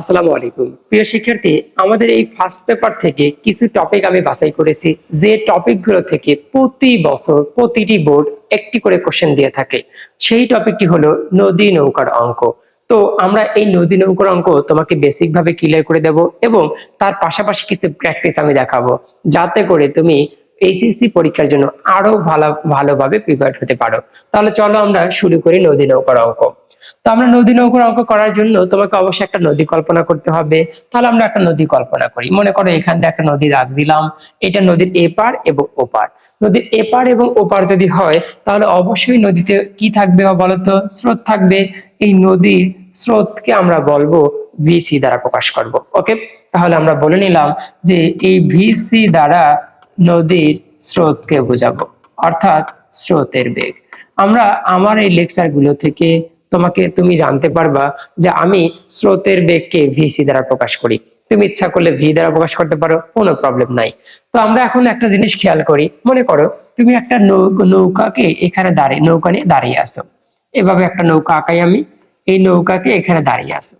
আসসালামু আলাইকুম প্রিয় শিক্ষার্থী, আমাদের এই ফার্স্ট পেপার থেকে কিছু টপিক আমি বাছাই করেছি, যে টপিকগুলো থেকে প্রতি বছর প্রতিটি বোর্ড একটি করে কোশ্চেন দিয়ে থাকে। সেই টপিকটি হলো নদী নৌকার অঙ্ক। তো আমরা এই নদী নৌকার অঙ্ক তোমাকে বেসিক ভাবে ক্লিয়ার করে দেব এবং তার পাশাপাশি কিছু প্র্যাকটিস আমি দেখাবো, যাতে করে তুমি এইচএসসি পরীক্ষার জন্য আরো ভালোভাবে প্রিপেয়ার হতে পারো। তাহলে চলো আমরা শুরু করি নদী নৌকার অঙ্ক। তো আমরা নদী নৌকার অঙ্ক করার জন্য তোমাকে অবশ্যই একটা নদী কল্পনা করতে হবে। তাহলে আমরা একটা নদী কল্পনা করি। মনে করো এখান থেকে একটা নদী দাগ দিলাম, এটা নদীর এপার এবং ওপার। নদীর এপার এবং ওপার যদি হয় তাহলে অবশ্যই নদীতে কি থাকবে বলতো? স্রোত থাকবে। এই নদীর স্রোতকে আমরা বলবো ভিসি দ্বারা প্রকাশ করব। ওকে, তাহলে আমরা বলে নিলাম যে এই ভিসি দ্বারা নদীর স্রোতকে বোঝাবো, অর্থাৎ স্রোতের বেগ। আমার এই লেকচার গুলো থেকে তুমি জানতে পারবা যে আমি স্রোতের বেগকে ভিসি দ্বারা প্রকাশ করি। তুমি ইচ্ছা করলে ভি দ্বারা প্রকাশ করতে পারো, কোনো প্রবলেম নাই। তো আমরা এখন একটা জিনিস খেয়াল করি। মনে করো তুমি একটা নৌকাকে এখানে নৌকা নিয়ে দাঁড়িয়ে আছো। এভাবে একটা নৌকা আঁকাই আমি। এই নৌকাকে এখানে দাঁড়িয়ে আছো,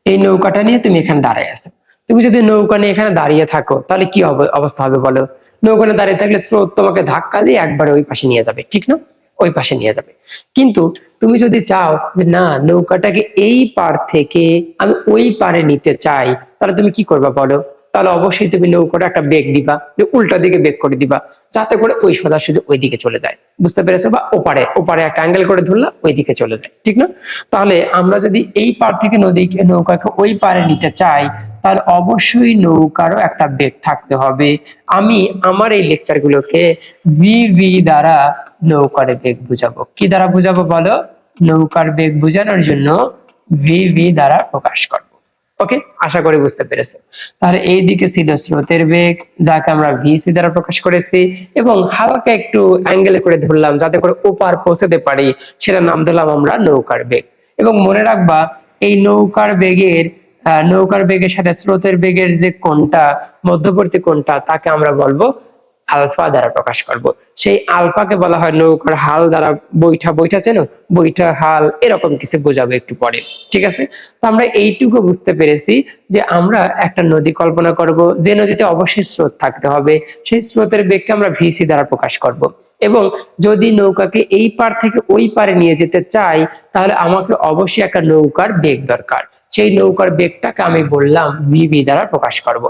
এই নৌকাটা নিয়ে তুমি এখানে দাঁড়িয়ে আছো। তুমি যদি নৌকা নিয়ে এখানে দাঁড়িয়ে থাকো তাহলে কি অবস্থা হবে বলো? নৌকা নিয়ে দাঁড়িয়ে থাকলে স্রোত তোমাকে ধাক্কা দিয়ে একবারে ওই পাশে নিয়ে যাবে, ঠিক না? ওই পাশে নিয়ে যাবে। কিন্তু তুমি যদি চাও যে না, নৌকাটাকে এই পার থেকে আমি ওই পারে নিতে চাই, তাহলে তুমি কি করবা বলো? তাহলে অবশ্যই তুমি নৌকাটা একটা বেগ দিবা, যে উল্টা দিকে বেগ করে দিবা, যাতে করে ওই সোজাসুজি ওই দিকে চলে যায়। বুঝতে পেরেছো? বা ওপারে ওপারে একটা অ্যাঙ্গেল করে ধরলা, ওই দিকে চলে যায়, ঠিক না? তাহলে আমরা যদি এই পার থেকে নৌকাকে ওই পারে নিতে চাই, তাহলে অবশ্যই নৌকারও একটা বেগ থাকতে হবে। আমি আমার এই লেকচার গুলোকে ভিভি দ্বারা নৌকার বেগ বুঝাবো। কি দ্বারা বুঝাবো বলো? নৌকার বেগ বোঝানোর জন্য ভিভি দ্বারা প্রকাশ করব। ওকে, আশা করি বুঝতে পেরেছো। তাহলে এই দিকে ছিল স্রোতের বেগ, যাকে আমরা ভিসি দ্বারা প্রকাশ করেছি, এবং হালকা একটু অ্যাঙ্গেল করে ধরলাম যাতে করে ওপার পৌঁছাতে পারি, সেটার নাম দিলাম আমরা নৌকার বেগ। এবং মনে রাখবা, এই নৌকার বেগের সাথে স্রোতের বেগের যে কোণটা, মধ্যবর্তী কোণটা, তাকে আমরা বলবো আলফা দ্বারা প্রকাশ করব। সেই আলফাকে বলা হয় নৌকার হাল দ্বারা। বৈঠা চেনো? বৈঠা, হাল, এরকম কিছু বোঝাবো একটু পরে, ঠিক আছে? তো আমরা এইটুকু বুঝতে পেরেছি যে আমরা একটা নদী কল্পনা করব, যে নদীতে অবশ্যই স্রোত থাকতে হবে। সেই স্রোতের বেগকে আমরা ভিসি দ্বারা প্রকাশ করব। এবং যদি নৌকাকে এই পার থেকে ওই পারে নিয়ে যেতে চাই, তাহলে আমাকে অবশ্যই একটা নৌকার বেগ দরকার। সেই নৌকার বেগটাকে আমি বললাম ভিভি দ্বারা প্রকাশ করব।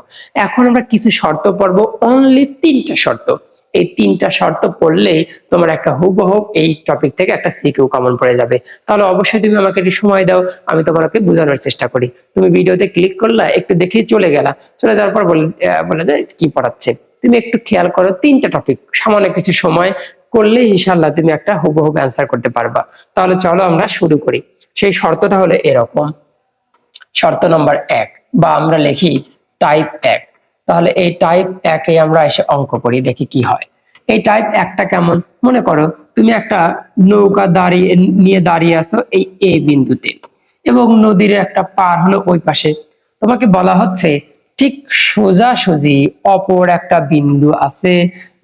এখন আমরা কিছু শর্ত পড়ব, অনলি 3টা শর্ত। এই 3টা শর্ত পড়লেই তোমার একটা হুবহু এই টপিক থেকে একটা সিকিউ কমন পড়ে যাবে। তাহলে অবশ্যই তুমি আমাকে একটু সময় দাও, আমি তোমাকে বোঝানোর চেষ্টা করি। তুমি ভিডিওতে ক্লিক করলা, একটু দেখে চলে গেলা, চলে যাওয়ার পর বলে যে কি পড়াচ্ছে। তুমি একটু খেয়াল করো, 3টা টপিক, সামান্য কিছু সময় করলে ইনশাল্লাহ তুমি একটা হুবহু অ্যান্সার করতে পারবা। তাহলে চলো আমরা শুরু করি। সেই শর্তটা হলো এরকম। শর্ত নম্বর 1, বা আমরা লিখি টাইপ 1। তাহলে এই টাইপ 1-এ আমরা এসে অঙ্ক করি, দেখি কি হয়। এই টাইপ 1টা কেমন? মনে করো তুমি একটা নৌকা নিয়ে দাঁড়িয়ে আছো এই এ বিন্দুতে, এবং নদীর একটা পার হলো ওই পাশে। তোমাকে বলা হচ্ছে ঠিক সোজাসুজি অপর একটা বিন্দু আছে,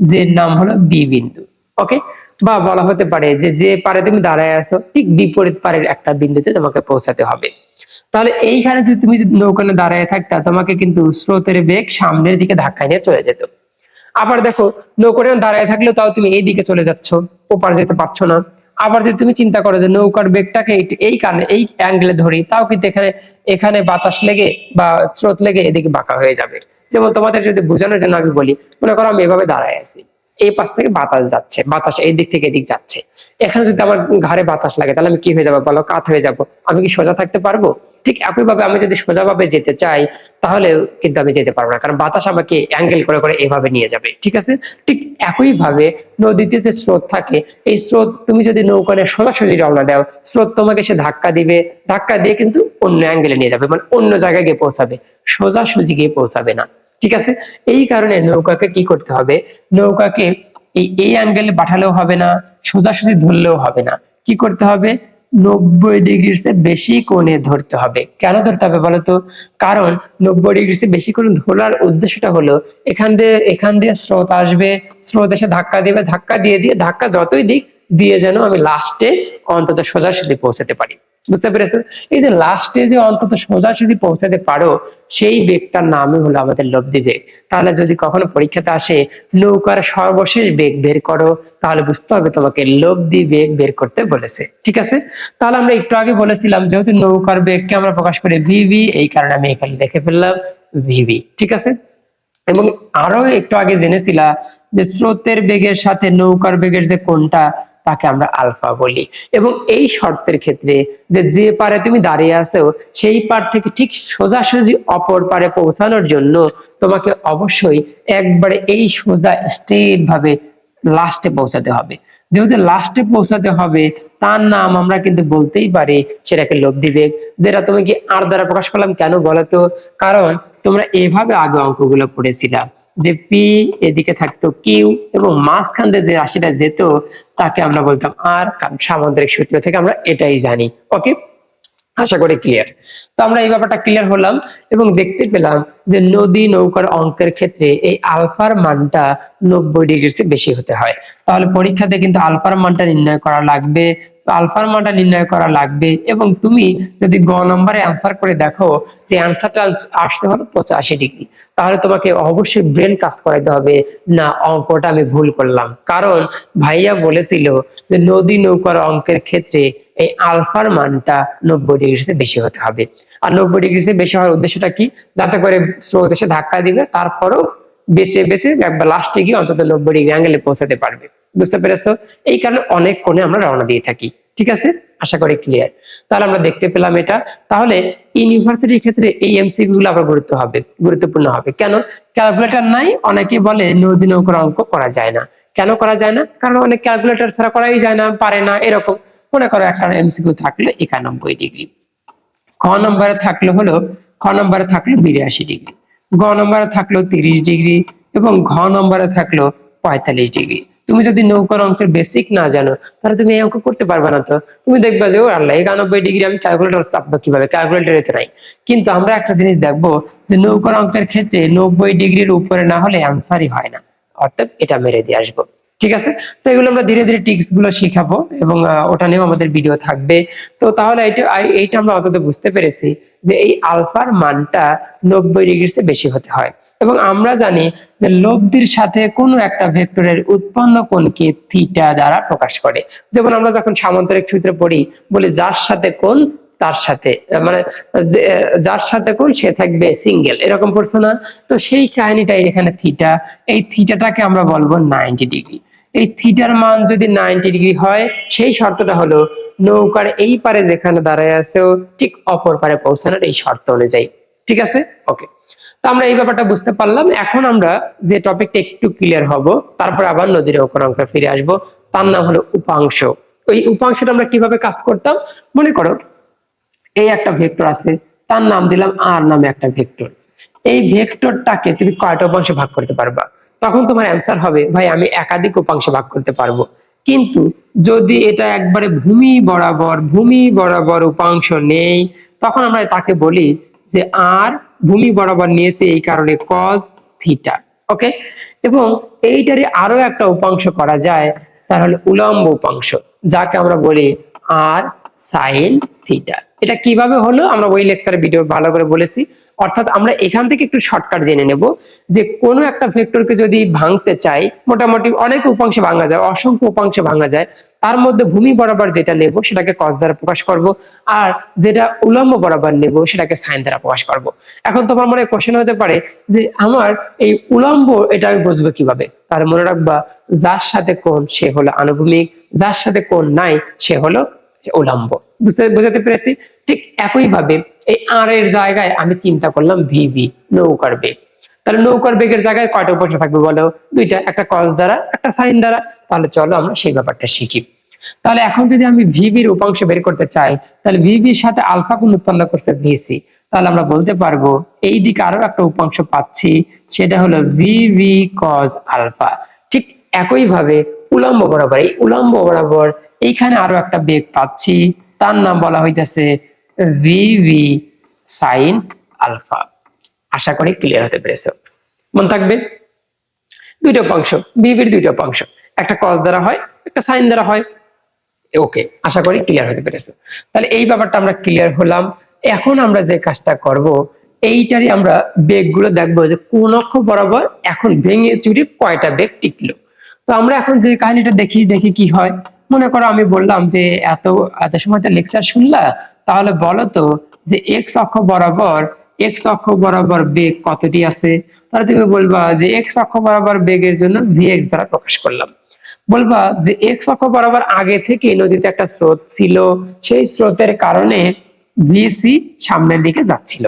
যে নাম হলো বি বিন্দু। ওকে, বা বলা হতে পারে যে পারে তুমি দাঁড়ায় আছো ঠিক বিপরীত পারের একটা বিন্দুতে তোমাকে পৌঁছাতে হবে। তাহলে এইখানে যদি তুমি নৌকানে দাঁড়ায় থাকতা, তোমাকে কিন্তু স্রোতের বেগ সামনের দিকে ধাক্কা নিয়ে চলে যেত। আবার দেখো, নৌকাটা দাঁড়ায় থাকলেও তাও তুমি এই দিকে চলে যাচ্ছ, ওপার যেতে পারছো না। আবার যদি তুমি চিন্তা করো যে নৌকার বেগটাকে এই অ্যাঙ্গেলে ধরি, তাও কিন্তু এখানে এখানে বাতাস লেগে বা স্রোত লেগে এদিকে বাঁকা হয়ে যাবে। যেমন তোমাদের যদি বোঝানোর জন্য আমি বলি, মনে করো আমি এভাবে দাঁড়ায় আছি, এই পাশ থেকে বাতাস যাচ্ছে, বাতাস এই দিক থেকে এদিক যাচ্ছে। এখানে যদি আমার ঘাড়ে বাতাস লাগে, তাহলে আমি কি হয়ে যাবো বলো? কাত হয়ে যাবো। আমি কি সোজা থাকতে পারবো? ঠিক একইভাবে আমি যদি সোজাভাবে যেতে চাই, তাহলে কিন্তু আমি যেতে পারবো না, কারণ বাতাস আমাকে অ্যাঙ্গেল করে করে এভাবে নিয়ে যাবে, ঠিক আছে? ঠিক একইভাবে নদীতে যে স্রোত থাকে, এই স্রোত তুমি যদি নৌকানে সোজাসুজি রওনা দাও, স্রোত তোমাকে সে ধাক্কা দিবে, ধাক্কা দিয়ে কিন্তু অন্য অ্যাঙ্গেলে নিয়ে যাবে, মানে অন্য জায়গায় গিয়ে পৌঁছাবে, সোজাসুজি গিয়ে পৌঁছাবে না, ঠিক আছে? এই কারণে নৌকাকে কি করতে হবে? নৌকাকে এই অ্যাঙ্গেলে পাঠালেও হবে না, সোজাসুজি ধরলেও হবে না। কি করতে হবে? 90 ডিগ্রির চেয়ে বেশি কোণে ধরতে হবে। কেন ধরতে হবে বলতো? কারণ 90 ডিগ্রির চেয়ে বেশি কোণে ধরার উদ্দেশ্যটা হলো, এখান দিয়ে স্রোত আসবে, স্রোত এসে ধাক্কা দিবে, ধাক্কা দিয়ে ধাক্কা যতই দিক দিয়ে যেন আমি লাস্টে অন্তত সোজাসুজি পৌঁছাতে পারি। বুঝতে পেরেছো? এই যে লাস্টে যে অন্তত সোজাসুজি পৌঁছাতে পারো সেই বেগটার নামই হলো আমাদের লব্ধি বেগ। তাহলে যদি কখনো পরীক্ষাতে আসে নৌকার সর্বশেষ বেগ বের করো, তাহলে বুঝতে হবে তোমাকে লব্ধি বেগ বের করতে বলেছে। ঠিক আছে, তাহলে আমরা একটু আগে বলেছিলাম যেহেতু নৌকার বেগকে আমরা প্রকাশ করি ভিভি, এই কারণে আমি এখানে লিখে ফেললাম ভিভি। ঠিক আছে, এবং আরো একটু আগে জেনেছিলা যে স্রোতের বেগের সাথে নৌকার বেগের যে কোণটা তাকে আমরা আলফা বলি। এবং এই শর্তের ক্ষেত্রে যে যে পারে তুমি দাঁড়িয়ে আছো সেই পার থেকে ঠিক সোজাসুজি অপর পারে পৌঁছানোর জন্য তোমাকে অবশ্যই একবারে এই সোজা স্ট্রেট ভাবে লাস্টে পৌঁছাতে হবে। যেহেতু লাস্টে পৌঁছাতে হবে তার নাম আমরা কিন্তু বলতেই পারি সেটাকে লব্ধি বেগ। যেটা তুমি কি আর দ্বারা প্রকাশ করলাম কেন বলতো? কারণ তোমরা এভাবে আগে অঙ্কগুলো পড়েছিলাম যে পি এদিকে থাকতো কিউ এবং মাঝখান দিয়ে যে রাশিটা যেত তাকে আমরা বলতাম আর। সামুদ্রিক সূত্র থেকে আমরা এটাই জানি। ওকে, আশা করি ক্লিয়ার। তো আমরা এই ব্যাপারটা ক্লিয়ার হলাম এবং দেখতে পেলাম যে নদী নৌকার অঙ্কের ক্ষেত্রে এই আলফার মানটা 90 ডিগ্রির চেয়ে বেশি হতে হয়। তাহলে পরীক্ষাতে কিন্তু আলফার মানটা নির্ণয় করা লাগবে। আলফার মানটা নির্ণয় করা লাগবে এবং তুমি যদি গ নম্বরে অ্যান্সার করে দেখো যে অ্যান্সারটা আসতে হলো 85 ডিগ্রি, তাহলে তোমাকে অবশ্যই ব্রেন কাজ করাতে হবে, না অঙ্কটা আমি ভুল করলাম। কারণ ভাইয়া বলেছিল যে নদী নৌকার অঙ্কের ক্ষেত্রে এই আলফার মানটা 90 ডিগ্রির চেয়ে বেশি হতে হবে। আর 90 ডিগ্রির চেয়ে বেশি হওয়ার উদ্দেশ্যটা কি? যাতে করে স্রোত এসে ধাক্কা দিবে তারপরও বেঁচে বেঁচে একবার লাস্টে গিয়ে অন্তত 90 ডিগ্রি অ্যাঙ্গেলে পৌঁছাতে পারবে। বুঝতে পেরেছো? এই কারণে অনেক কোণে আমরা রওনা দিয়ে থাকি। ঠিক আছে, আশা করি ক্লিয়ার। তাহলে আমরা দেখতে পেলাম এটা। তাহলে ইউনিভার্সিটির ক্ষেত্রে এই এমসিকিউ গুলো আবার গুরুত্বপূর্ণ হবে কেন? ক্যালকুলেটর নাই, অনেকে বলে নদী নৌকার অঙ্ক করা যায় না। কেন করা যায় না? কারণ অনেক ক্যালকুলেটর ছাড়া করাই যায় না, পারে না, এরকম। মনে করো একটা এমসিকিউ থাকলো 91 ডিগ্রি, খ নম্বরে থাকলো 82 ডিগ্রি, গ নম্বরে থাকলো 30 ডিগ্রি এবং ঘ নম্বরে থাকলো 45 ডিগ্রি। তুমি যদি নৌকার অঙ্কের বেসিক না জানো তাহলে তুমি এই অঙ্ক করতে পারবে না। তো তুমি দেখবা যে ও আল্লাহ 91 ডিগ্রি আমি ক্যালকুলেটর চাপবো কিভাবে, ক্যালকুলেটরে তো নাই। কিন্তু আমরা একটা জিনিস দেখবো যে নৌকার অঙ্কের ক্ষেত্রে 90 ডিগ্রির উপরে না হলে অ্যান্সারই হয় না, অর্থাৎ এটা মেরে দিয়ে আসবো। ঠিক আছে, তো এগুলো আমরা ধীরে ধীরে টিক্স গুলো শিখাবো এবং ওটা নিয়েও আমাদের ভিডিও থাকবে। তো তাহলে এইটা আমরা অন্তত বুঝতে পেরেছি যে এই আলফার মানটা 90 ডিগ্রির চেয়ে বেশি হতে হয়। এবং আমরা জানি যে লব্ধির সাথে কোনো একটা ভেক্টরের উৎপন্ন কোণকে থিটা দ্বারা প্রকাশ করে। যেমন আমরা যখন সামান্তরিক সূত্র পড়ি বলি যার সাথে কোণ তার সাথে, মানে যার সাথে কোণ সে থাকবে সিঙ্গেল, এরকম পড়ছো না? তো সেই কাহিনীটাই এখানে থিটা। এই থিটাটাকে আমরা বলবো 90 ডিগ্রি। এই থিটার মান যদি 90 ডিগ্রি হয় সেই শর্তটা হলো নৌকার এই পারে যেখানে দাঁড়ায় আছে ঠিক অপর পারে পৌঁছানোর এই শর্ত অনুযায়ী। ঠিক আছে, ওকে। তো আমরা এই ব্যাপারটা বুঝতে পারলাম। এখন আমরা যে টপিকটা একটু ক্লিয়ার হব, তারপর আবার নদীর নৌকার অঙ্কে ফিরে আসবো। তার নাম হলো উপাংশ। ওই উপাংশটা আমরা কিভাবে কাজ করতাম? মনে করো এই একটা ভেক্টর আছে, তার নাম দিলাম আর নামে একটা ভেক্টর। এই ভেক্টরটাকে তুমি কয়টা উপাংশে ভাগ করতে পারবা? তখন তোমার অ্যান্সার হবে ভাই আমি একাধিক উপাংশে ভাগ করতে পারবো। কিন্তু যদি এটা একবারে ভূমি বরাবর উপাংশ নেই, তখন আমরা তাকে বলি যে আর ভূমি বরাবর নিয়েছে এই কারণে কজ থিটা। ওকে, এবং এইটারে আরো একটা উপাংশ করা যায়, তার হলো উলম্ব উপাংশ, যাকে আমরা বলি আর সাইন থিটা। এটা কিভাবে হলো আমরা ওই লেকচারে ভিডিও ভালো করে বলেছি। অর্থাৎ আমরা এখান থেকে একটু শর্টকাট জেনে নেব যে কোনো একটা ভেক্টরকে যদি ভাঙতে চাই, মোটামুটি অনেক উপাংশে ভাঙা যায়, অসংখ্য উপাংশে ভাঙা যায়, তার মধ্যে ভূমি বরাবর যেটা নেব সেটাকে কস দ্বারা প্রকাশ করব, আর যেটা উলম্ব বরাবর নেব সেটাকে সাইন দ্বারা প্রকাশ করব। এখন তোমার মনে কোশ্চেন হতে পারে যে আমার এই উলম্ব এটা আমি বুঝবো কিভাবে? তার মনে রাখবা যার সাথে কোণ সে হলো আনুভূমিক, যার সাথে কোণ নাই সে হলো উলম্ব। বুঝাতে পেরেছি? ঠিক একই ভাবে এই আর এর জায়গায় আমি চিন্তা করলাম ভিভি, নৌকার বেগ। তাহলে নৌকার বেগের জায়গায় কয়টা উপাংশ থাকবে বলো? দুইটা, একটা কস দ্বারা একটা সাইন দ্বারা। তাহলে চলো আমরা সেই ব্যাপারটা শিখি। তাহলে এখন যদি আমি ভিভির উপাংশ বের করতে চাই, তাহলে ভিভির সাথে আলফা কোণ উৎপন্ন করছে ভিসি, তাহলে আমরা বলতে পারবো এই দিকে আরো একটা উপাংশ পাচ্ছি, সেটা হলো ভিভি কস আলফা। ঠিক একই ভাবে উলম্ব বরাবর, এই উলম্ব বরাবর এইখানে আরো একটা বেগ পাচ্ছি, তার নাম বলা হইতেছে ভিভি সাইন আলফা। আশা করি ক্লিয়ার হতে পেরেছো। মন থাকবে দুইটা উপাংশ, ভিভির দুইটা উপাংশ, একটা কস দ্বারা হয় একটা সাইন দ্বারা হয়। ওকে, আশা করি ক্লিয়ার হতে পেরেছো। তাহলে এই ব্যাপারটা আমরা ক্লিয়ার হলাম। এখন আমরা যে কাজটা করব, এইটারই আমরা বেগগুলো দেখবো যে কোন অক্ষ বরাবর এখন ভেঙে চুরে কয়টা বেগ টিকলো। তো আমরা এখন যে কাহিনীটা দেখি দেখি কি হয়। মনে করো আমি বললাম যে এত এত সময় তো লেকচার শুনলা, তাহলে বলো তো যে এক্স অক্ষ বরাবর বেগ কতটি আছে। তাহলে তুমি বলবা যে এক্স অক্ষ বরাবর বেগের জন্য ভিএক্স দ্বারা প্রকাশ করলাম। বলবা যে এক্স অক্ষ বরাবর আগে থেকে নদীতে একটা স্রোত ছিল, সেই স্রোতের কারণে ভিসি সামনের দিকে যাচ্ছিল।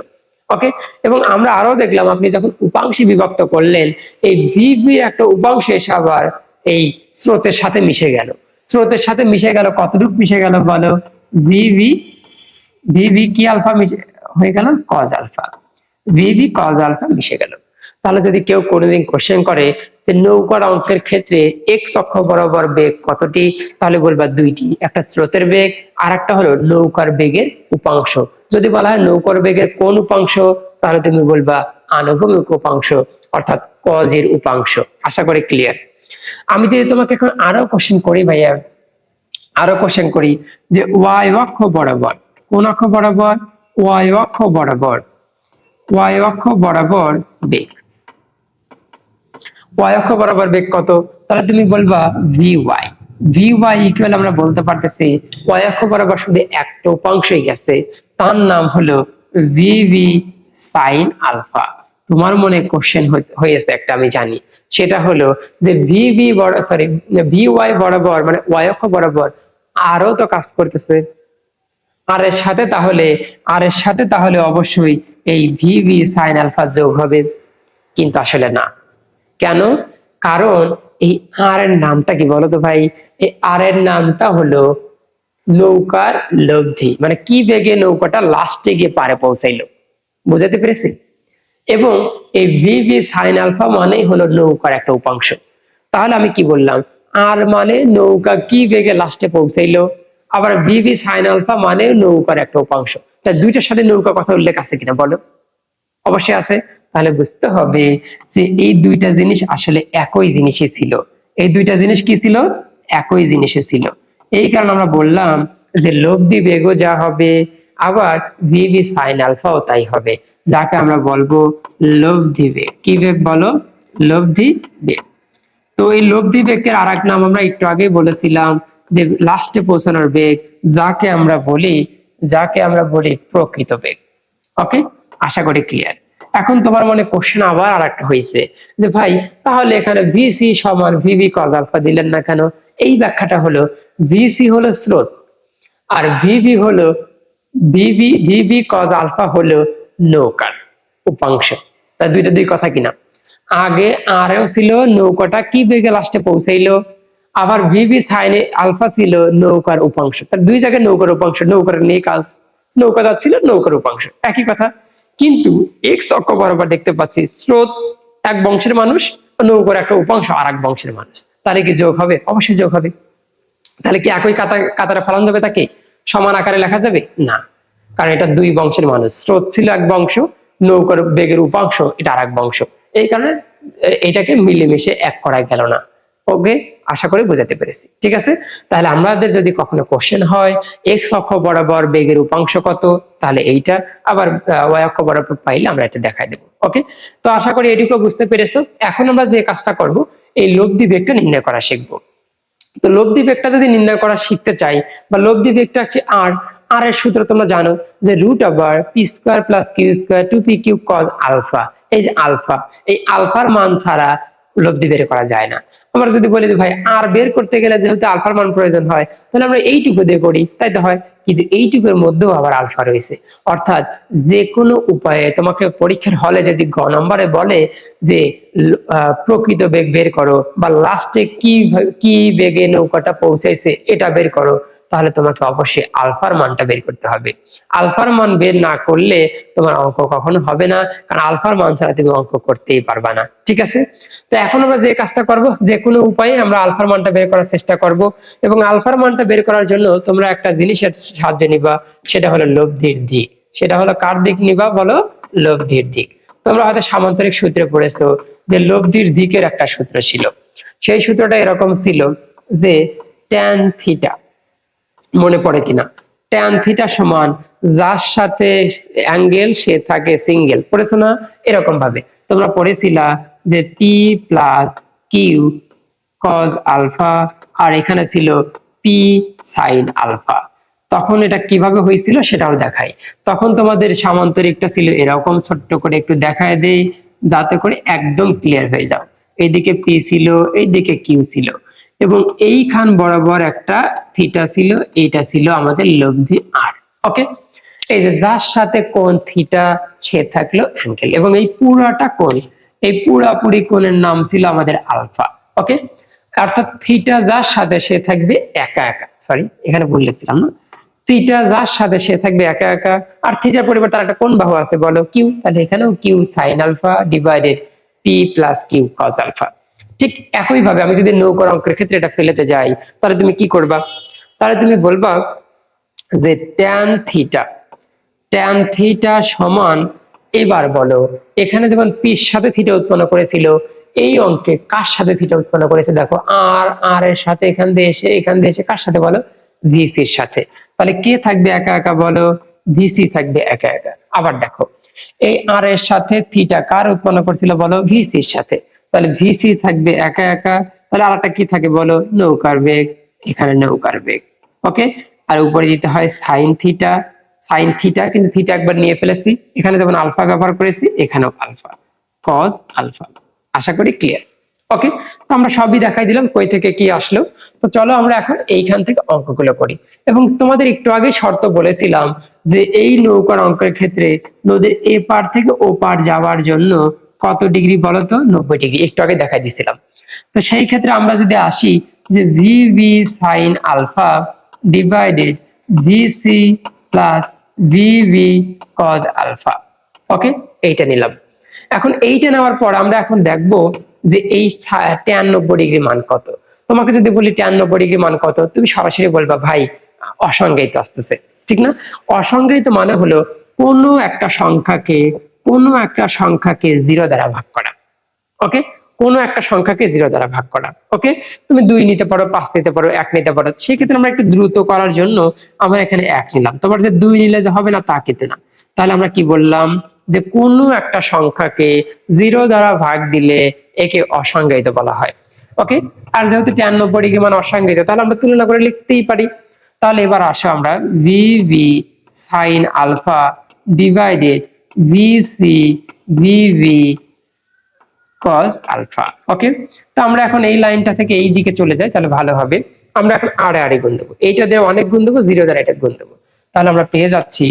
ওকে, এবং আমরা আরো দেখলাম আপনি যখন উপাংশে বিভক্ত করলেন, এই ভিভি একটা উপাংশ এসে আবার এই স্রোতের সাথে মিশে গেল। স্রোতের সাথে মিশে গেল, কতটুকু মিশে গেল বলো? ভিভি ভিভি কি আলফা মিশে হয়ে গেল cos alpha, VV cos alpha মিশে গেল। তাহলে যদি কেউ কোনোদিন কোশ্চেন করে যে নৌকার অঙ্কের ক্ষেত্রে এক্স অক্ষ বরাবর বেগ কতটি, তাহলে বলবা দুইটি, একটা স্রোতের বেগ আর একটা হলো নৌকার বেগের উপাংশ। যদি বলা হয় নৌকার বেগের কোন উপাংশ, তাহলে তুমি বলবা আনুভূমিক উপাংশ, অর্থাৎ কজের উপাংশ। আশা করি ক্লিয়ার। আমি যদি তোমাকে এখন আরো কোশ্চেন করি ভাইয়া, আরো কোশ্চেন করি যে ওয়াই অক্ষ বরাবর, কোন অক্ষ বরাবর? ওয়াই অক্ষ বরাবর, ওয়াই অক্ষ বরাবর বেগ, ওয়াই অক্ষ বরাবর বেগ কত? তাহলে তুমি বলবা V Y. V Y equal আমরা বলতে পারতেছি ওয়াই অক্ষ বরাবর শুধু একটা উপাংশই গেছে, তার নাম হলো ভিভি সাইন আলফা। তোমার মনে কোশ্চেন হয়েছে একটা, আমি জানি, সেটা হলো যে ভিভি বড় সরি ভি ওয়াই বরাবর মানে ওয়াই অক্ষ বরাবর আরো তো কাজ করতেছে, আর এর সাথে তাহলে অবশ্যই এই ভিভি সাইন আলফা যোগ হবে, কিন্তু আসলে না। কেন? কারণ এই আর এর নামটা কি বলতো ভাই? এই আর এর নামটা হলো নৌকার লব্ধি, মানে কি বেগে নৌকাটা লাস্টে গিয়ে পারে পৌঁছাইলো। বুঝাতে পেরেছি? এবং এই ভিভি সাইন আলফা মানে হলো নৌকার একটা উপাংশ। তাহলে আমি কি বললাম? আর মানে নৌকা কি বেগে লাস্টে পৌঁছাইলো, আবার ভিভি সাইন আলফা মানে নৌকার একটা উপাংশ। তাই দুইটার সাথে নৌকা কথা উল্লেখ আছে কিনা বলো? অবশ্যই আছে। তাহলে বুঝতে হবে যে এই দুইটা জিনিস আসলে একই জিনিসই ছিল। এই দুইটা জিনিস কি ছিল? একই জিনিসই ছিল। এই কারণে আমরা বললাম যে লব্ধি বেগও যা হবে, আবার ভিভি সাইন আলফাও তাই হবে, যাকে আমরা বলবো লব্ধি বেগ। কি বেগ বলো? লব্ধি বেগ। তো এই লব্ধি বেগের আর এক নাম আমরা একটু আগে বলেছিলাম যে লাস্টে পৌঁছানোর বেগ, যাকে আমরা বলি প্রকৃত বেগ। ওকে, আশা করি ক্লিয়ার। এখন তোমার মনে কোশ্চেন আবার আর একটা হয়েছে যে ভাই তাহলে এখানে ভিসি সমান ভিভি কজ আলফা দিলেন না কেন? এই ব্যাখ্যাটা হলো ভিসি হলো স্রোত, আর ভিভি কজ আলফা হলো নৌকার উপাংশ। তা দুইটা দুই কথা কিনা? আগে আরও ছিল নৌকাটা কি বেগে লাস্টে পৌঁছাইলো, আবার ভিভি সাইনে আলফা ছিল নৌকার উপাংশ। তার দুই জায়গায় নৌকার উপাংশ, নৌকার নিয়ে কাজ, নৌকা যাচ্ছিল নৌকার উপাংশ, একই কথা। কিন্তু এক্স অক্ষ বরাবর দেখতে পাচ্ছি স্রোত এক বংশের মানুষ, নৌকার একটা উপাংশ আর এক বংশের মানুষ। তাহলে কি যোগ হবে? অবশ্যই যোগ হবে। তাহলে কি একই কাতারে ফেলানো যাবে, তাকে সমান আকারে লেখা যাবে না? কারণ এটা দুই বংশের মানুষ, স্রোত ছিল এক বংশ, নৌকার বেগের উপাংশ এটা আর এক বংশ। এই কারণে এটাকে মিলেমিশে এক করা গেল না। ওকে, আশা করি বোঝাতে পেরেছি। ঠিক আছে, তাহলে আমাদের যদি কখনো কোশ্চেন হয় এক্স অক্ষ বরাবর বেগের উপাংশ কত, তাহলে এইটা, আবার ওয়াই অক্ষ বরাবর পাইলে আমরা এটা দেখাই দেবো। ওকে, তো আশা করি এটুকু বুঝতে পেরেছো। এখন আমরা যে কাজটা করব, এই লব্ধি বেগটা নির্ণয় করা শিখবো। তো লব্ধি বেগটা যদি নির্ণয় করা শিখতে চাই, বা লব্ধি বেগটা কি আর আর এর সূত্র তোমরা জানো যে root over P square plus Q square two P Q cos alpha. এই যে আলফা, এই আলফার মান ছাড়া লব্ধি বের করা যায় না। আমরা যদি বলি যে ভাই আর বের করতে গেলে যেহেতু আলফার মান প্রয়োজন হয়, তাহলে আমরা এইটুকু দিয়ে করি, তাই তো হয়। কিন্তু এইটুকুর মধ্যেও আবার আলফা রয়েছে। অর্থাৎ যে কোনো উপায়ে তোমাকে পরীক্ষার হলে যদি গ নম্বরে বলে যে প্রকৃত বেগ বের করো, বা লাস্টে কি বেগে নৌকাটা পৌঁছাইছে এটা বের করো, তাহলে তোমাকে অবশ্যই আলফার মানটা বের করতে হবে। আলফার মান বের না করলে তোমার অঙ্ক কখনো হবে না, কারণ আলফার মান ছাড়া তুমি অঙ্ক করতেই পারবা না। ঠিক আছে, তো এখন আমরা যে কাজটা করব, যে কোনো উপায়ে আমরা আলফার মানটা বের করার চেষ্টা করব। এবং আলফার মানটা বের করার জন্য তোমরা একটা জিনিসের সাহায্য নিবা, সেটা হলো লব্ধির দিক। সেটা হলো কার দিক নিবা বলো? লব্ধির দিক। তোমরা হয়তো সামান্তরিক সূত্রে পড়েছো যে লব্ধির দিকের একটা সূত্র ছিল। সেই সূত্রটা এরকম ছিল যে ট্যান থিটা, মনে পড়ে কিনা? ট্যান থিটা সমান যার সাথে অ্যাঙ্গেল সে থাকে সিঙ্গেল, পড়েছো না? এরকম ভাবে তোমরা পড়েছিলা যে P plus Q cos alpha, আর এখানে ছিল পি সাইন আলফা। তখন এটা কিভাবে হয়েছিল সেটাও দেখাই। তখন তোমাদের সামান্তরিকটা ছিল এরকম, ছোট্ট করে একটু দেখায় দেই যাতে করে একদম ক্লিয়ার হয়ে যাও। এইদিকে পি ছিল, এইদিকে কিউ ছিল, এবং এইখান বরাবর একটা থিটা ছিল, এইটা ছিল আমাদের লব্ধি আর। ওকে, এই যে যার সাথে কোণ থিটা সে থাকলো অ্যাঙ্গেল, এবং এই পুরাটা কোণ, এই পুরাপুরি কোণের নাম ছিল আমাদের আলফা। ওকে, অর্থাৎ থিটা যার সাথে সে থাকবে একা একা, সরি এখানে ভুল লিখছিলাম না, থিটা যার সাথে সে থাকবে একা একা, আর থিটার পরিবর্তে একটা কোণ বাহু আছে বলো কিউ, তাহলে এখানেও Q sine alpha divided P plus Q cos alpha. ঠিক একই ভাবে আমি যদি নৌকার অঙ্কের ক্ষেত্রে এটা ফেলেতে যাই, তাহলে তুমি কি করবা? তাহলে তুমি বলবা যে ট্যান থিটা সমান, এবার বলো এখানে যখন পির সাথে থিটা উৎপন্ন করেছিল, এই অঙ্কে কার সাথে থিটা উৎপন্ন করেছে? দেখো আর এর সাথে এখান দিয়ে এসে কার সাথে বলো? ভিসির সাথে। তাহলে কে থাকবে একা একা বলো? ভিসি থাকবে একা একা। আবার দেখো এই আর এর সাথে থিটা কার উৎপন্ন করছিল বলো? ভিসির সাথে। তাহলে ভিসি থাকবে একা একা। তাহলে আরেকটা কি থাকে বলো? নৌকার বেগ, এখানে নৌকার বেগ। ওকে, আর উপরে দিতে হয় সাইন থিটা, কিন্তু থিটা একবার নিয়ে ফেলেছি, এখানে যেমন আলফা ব্যবহার করেছি এখানেও আলফা, কজ আলফা। আশা করি ক্লিয়ার। ওকে, তো আমরা সবই দেখাই দিলাম কই থেকে কি আসলো। তো চলো আমরা এখন এইখান থেকে অঙ্কগুলো করি। এবং তোমাদের একটু আগে শর্ত বলেছিলাম যে এই নৌকার অঙ্কের ক্ষেত্রে নদীর এ পার থেকে ও পার যাওয়ার জন্য কত ডিগ্রি বলতো? 90 ডিগ্রি, একটু আগে দেখাই দিছিলাম। তো সেই ক্ষেত্রে আমরা যদি আসি যে VV sine alpha divided VC plus VV cos alpha. Okay, এইটা নিলাম। এখন এইটা নেওয়ার পর আমরা এখন দেখব যে এই 93 ডিগ্রি মান কত। তোমাকে যদি বলি 93 ডিগ্রি মান কত, তুমি সরাসরি বলবা ভাই অসংজ্ঞায়িত আসতেছে, ঠিক না? অসংজ্ঞায়িত মানে হলো কোনো একটা সংখ্যাকে 0 দ্বারা ভাগ করা। ওকে, কোনো একটা সংখ্যাকে 0 দ্বারা ভাগ করা। ওকে, তুমি 2 নিতে পারো, 5 নিতে পারো, 1 নিতে পারো। সেক্ষেত্রে আমরা একটু দ্রুত করার জন্য আমরা এখানে 1 নিলাম। তোমার যে 2 নিলে যে হবে না তা কিন্তু না। তাহলে আমরা কি বললাম যে কোনো একটা সংখ্যাকে 0 দ্বারা ভাগ দিলে একে অসংজ্ঞায়িত বলা হয়। ওকে, আর যেহেতু 93 ডিগ্রি মান অসংজ্ঞায়িত, তাহলে আমরা তুলনা করে লিখতেই পারি। তাহলে এবার আসো আমরা VV sine alpha divided VC VV cos alpha. Okay, তো আমরা এখন এই লাইনটা থেকে এই দিকে চলে যাই, তাহলে ভালো হবে। আমরা এখন আড়ে গুণ দেবো, এইটা দিয়ে অনেক গুণ দেবো, 0 দ্বারা এটা গুণ দেবো। তাহলে আমরা পেয়ে যাচ্ছি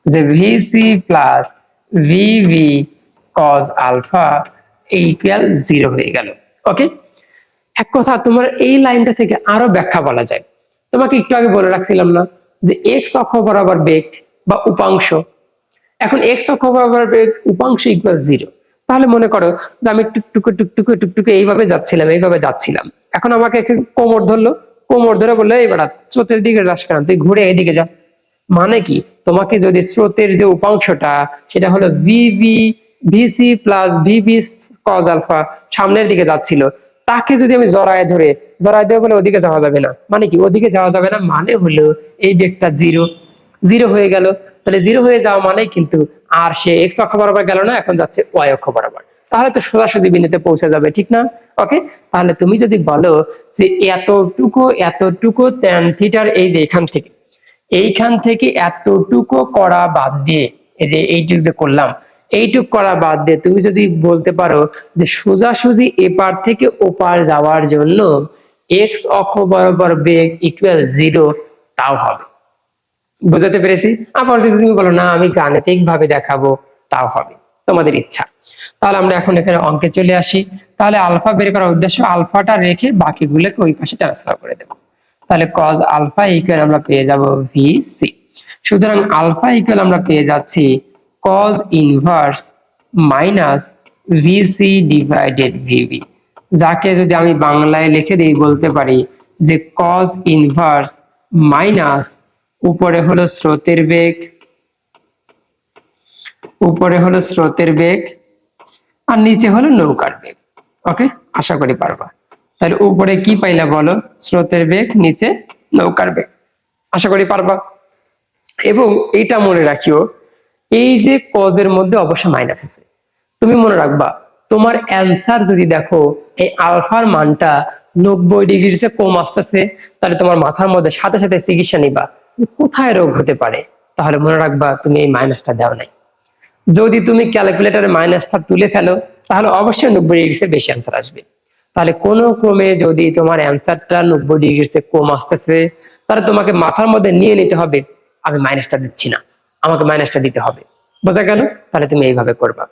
যে VC plus VV cos alpha equal 0 হয়ে গেল। ওকে, এক কথা তোমার এই লাইনটা থেকে আরো ব্যাখ্যা বলা যায়। তোমাকে একটু আগে বলে রাখছিলাম না যে এক্স অক্ষ বরাবর বেগ বা উপাংশ, এখন এক্স অক্ষ বরাবর বেগ উপাংশ ইকুয়াল 0। তাহলে মনে করো যে আমি টুকটুকে এইভাবে যাচ্ছিলাম, এখন আমাকে কোমর ধরলো, কোমর ধরে বললো এবার স্রোতের দিকে যাস কেন, তুই ঘুরে এদিকে যা। মানে কি, তোমাকে যদি স্রোতের যে উপাংশটা সেটা হলো VC plus VV cos alpha সামনের দিকে যাচ্ছিল, তাকে যদি আমি জড়ায় ধরে বলে ওদিকে যাওয়া যাবে না, মানে কি ওদিকে যাওয়া যাবে না মানে হলো এই বেগটা 0 হয়ে গেল। তাহলে 0 হয়ে যাওয়া মানে কিন্তু আর সে এক্স অক্ষ বরাবর গেল না, এখন যাচ্ছে ওয়াই অক্ষ বরাবর। তাহলে তো সোজাসুজি বিন্দুতে পৌঁছে যাবে, ঠিক না? ওকে, তাহলে তুমি যদি বলো যে এতটুকু ট্যান থিটার, এই যে এইখান থেকে এতটুকু করা বাদ দিয়ে, এই যে এইটুকু যে করলাম, এইটুক করা বাদ দিয়ে তুমি যদি বলতে পারো যে সোজাসুজি এপার থেকে ওপার যাওয়ার জন্য এক্স অক্ষ বরাবর বেগ ইকুয়াল 0, তাও হবে। বুঝাতে পেরেছি? আবার যদি তুমি বলো না আমি গাণিতিক ভাবে দেখাবো, তাও হবে, তোমাদের ইচ্ছা। তাহলে আমরা এখন এখানে অঙ্কে চলে আসি। তাহলে আলফা বের করার উদ্দেশ্য আলফাটা রেখে বাকিগুলোকে ওই পাশে ট্রান্সফার করে দেবো। তাহলে cos আলফা ইকুয়াল আমরা পেয়ে যাব ভিসি। সুতরাং আলফা ইকুয়াল আমরা পেয়ে যাচ্ছি cos inverse minus VC divided VB, যাকে যদি আমি বাংলায় লিখে দিই বলতে পারি যে cos ইনভার্স মাইনাস উপরে হলো স্রোতের বেগ আর নিচে হলো নৌকার বেগ। ওকে, আশা করি পারবা। তাহলে উপরে কি পাইলা বলো? স্রোতের বেগ, নিচে নৌকার বেগ। আশা করি পারবা। এবং এইটা মনে রাখিও, এই যে কজের মধ্যে অবশ্য মাইনাস আছে, তুমি মনে রাখবা তোমার অ্যান্সার যদি দেখো এই আলফার মানটা 90 ডিগ্রির চেয়ে কম আসতেছে, তাহলে তোমার মাথার মধ্যে সাথে সাথে চিকিৎসা নিবা কোথায় রোগ হতে পারে। তাহলে মনে রাখবা তুমি এই মাইনাসটা দেও নাই। যদি তুমি ক্যালকুলেটরে মাইনাসটা তুলে ফেলো তাহলে অবশ্যই 90 ডিগ্রির চেয়ে বেশি অ্যান্সার আসবে। তাহলে কোনো ক্রমে যদি তোমার অ্যান্সারটা 90 ডিগ্রির চেয়ে কম আসতেছে, তাহলে তোমাকে মাথার মধ্যে নিয়ে নিতে হবে আমি মাইনাসটা দিচ্ছি না, আমাকে মাইনাসটা দিতে হবে। বোঝা গেল? তাহলে তুমি এইভাবে করবা।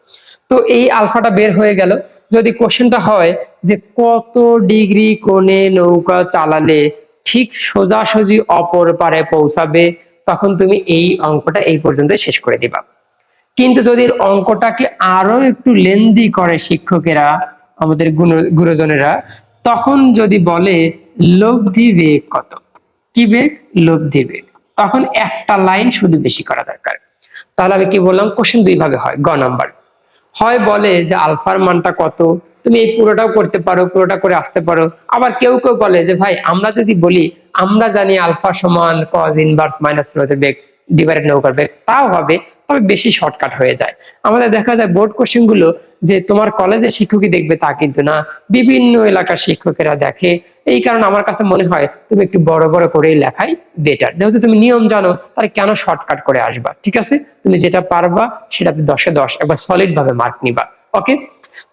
তো এই আলফাটা বের হয়ে গেল। যদি কোশ্চেনটা হয় যে কত ডিগ্রি কোণে নৌকা চালালে ঠিক সোজাসুজি অপর পারে পৌঁছাবে, তখন তুমি এই অঙ্কটা এই পর্যন্ত শেষ করে দিবা। কিন্তু যদি অঙ্কটাকে আরো একটু লেন্দি করে শিক্ষকেরা, আমাদের গুরুজনেরা, তখন যদি বলে লব্ধি বেগ কত, কি বেগ? লব্ধি বেগ, তখন একটা লাইন শুধু বেশি করা দরকার। তাহলে আমি কি বললাম, কোশ্চেন দুই ভাবে হয়। গ নাম্বার হয় বলে যে আলফার মানটা কত, তুমি এই পুরোটাও করতে পারো, পুরোটা করে আসতে পারো। আবার কেউ কেউ বলে যে ভাই আমরা যদি বলি আমরা জানি আলফা সমান কজ ইনভার্স মাইনাস স্রোতের বেগ ডিভাইডেড নৌকার বেগ, তাও হবে, তবে বেশি শর্টকাট হয়ে যায়। আমাদের দেখা যায় বোর্ড কোশ্চেন গুলো যে তোমার কলেজের শিক্ষকই দেখবে তা কিন্তু না, বিভিন্ন এলাকার শিক্ষকেরা দেখে। এই কারণে আমার কাছে মনে হয় তুমি একটু বড় বড় করেই লেখাই বেটার। যেহেতু তুমি নিয়ম জানো, তাহলে কেন শর্টকাট করে আসবা? ঠিক আছে, তুমি যেটা পারবা সেটাতে 10-এ 10 একবার সলিড ভাবে মার্ক নিবা। ওকে,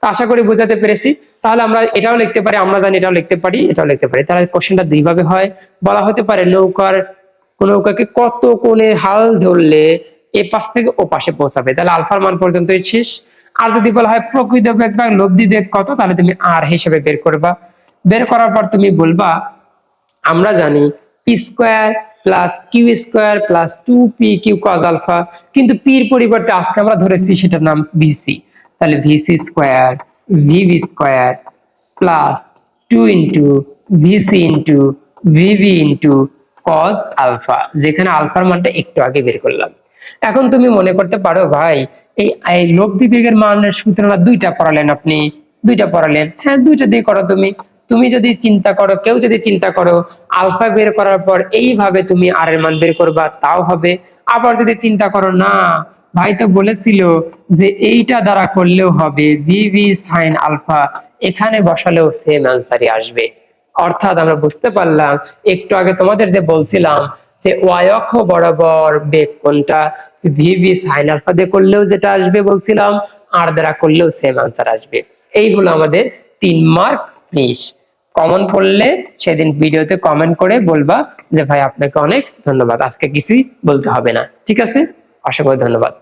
তো আশা করি বোঝাতে পেরেছি। তাহলে আমরা এটাও লিখতে পারি, আমরা জানি এটাও লিখতে পারি, এটাও লিখতে পারি। তাহলে কোশ্চেনটা দুই ভাবে হয়। বলা হতে পারে নৌকাকে কত কোণে হাল ধরলে এ পাশ থেকে ও পাশে পৌঁছাবে, তাহলে আলফার মান পর্যন্তই শেষ। আর যদি বলা হয় প্রকৃত বেগ বা লব্ধি বেগ কত, তাহলে তুমি আর হিসেবে বের করবা। বের করার পর তুমি বলবা আমরা জানি P square plus Q square plus 2p Q cos alpha, কিন্তু পির পরিবর্তে আজকে আমরা ধরেছি সেটার নাম ভিসি। তাহলে VC square VV square plus 2 into VC into cos alpha, যেখানে আলফার মানটা একটু আগে বের করলাম। এখন তুমি মনে করতে পারো ভাই এই লব্ধি বেগের মানের সূত্রটা দুইটা পড়ালেন আপনি, দুইটা পড়ালেন। হ্যাঁ, দুইটা দিয়ে করো তুমি। তুমি যদি চিন্তা করো, কেউ যদি চিন্তা করো আলফা বের করার পর এইভাবে তুমি আর এর মান বের করবা, তাও হবে। আবার যদি চিন্তা করো না ভাই তো বলেছিল যে এইটা দ্বারা করলেও হবে, ভিভি সাইন আলফা, এখানে বসালেও সেম অ্যান্সারই আসবে। অর্থাৎ আমরা বুঝতে পারলাম একটু আগে তোমাদের যে বলছিলাম যে ওয়াই অক্ষ বরাবর বেগ কোনটা, ভিভি সাইন আলফা দিয়ে করলেও যেটা আসবে বলছিলাম, আর দ্বারা করলেও সেম আনসার আসবে। এই হলো আমাদের 3 মার্ক ফিনিশ। কমন পড়লে সেদিন ভিডিওতে কমেন্ট করে বলবা যে ভাই আপনাকে অনেক ধন্যবাদ, আজকে কিছুই বলতে হবে না। ঠিক আছে, অসংখ্য ধন্যবাদ।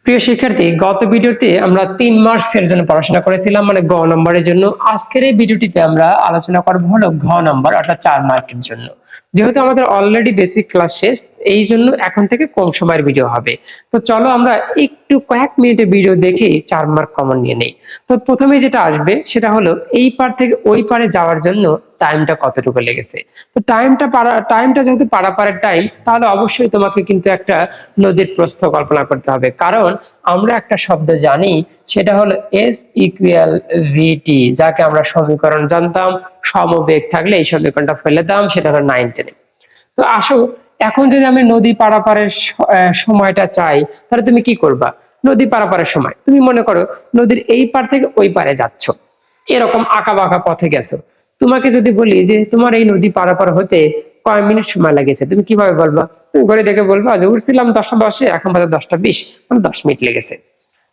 প্রিয় শিক্ষার্থী, গত ভিডিওতে আমরা 3 মার্কস এর জন্য পড়াশোনা করেছিলাম, মানে গ নম্বরের জন্য। আজকের এই ভিডিওটিতে আমরা আলোচনা করবো হলো ঘ নম্বর, অর্থাৎ 4 মার্কের জন্য। যেহেতু আমাদের অলরেডি বেসিক ক্লাস শেষ, এই জন্য এখন থেকে কম সময়ের ভিডিও হবে। তো চলো আমরা একটু কয়েক মিনিটের ভিডিও দেখে 4 মার্ক কমন নিয়ে নেই। তো প্রথমে যেটা আসবে সেটা হলো এই পার থেকে ওই পারে যাওয়ার জন্য টাইমটা কতটুকু লেগেছে। তো টাইমটা যেহেতু পারাপারের টাইম, তাহলে অবশ্যই তোমাকে কিন্তু একটা নদীর প্রস্থ কল্পনা করতে হবে। কারণ আমরা একটা শব্দ জানি, সেটা হলো এস ইকুয়াল ভিটি, যাকে আমরা সমীকরণ জানতাম সমবেগ থাকলে এই সমীকরণটা ফেলে দাম, সেটা হলো 9-10। তো আসো, এখন যদি আমি নদী পারাপারের সময়টা চাই, তাহলে তুমি কি করবা? নদী পারাপারের সময় তুমি মনে করো নদীর এই পার থেকে ওই পারে যাচ্ছ, এরকম আঁকা বাঁকা পথে গেছো। তোমাকে যদি বলি যে তোমার এই নদী পারাপার হতে কয় মিনিট সময় লেগেছে, তুমি কিভাবে বলবা? তুমি ঘরে দেখে বলবা যে উঠছিলাম 10টা 10-এ, এখন বাজে 10টা 20, মানে 10 মিনিট লেগেছে।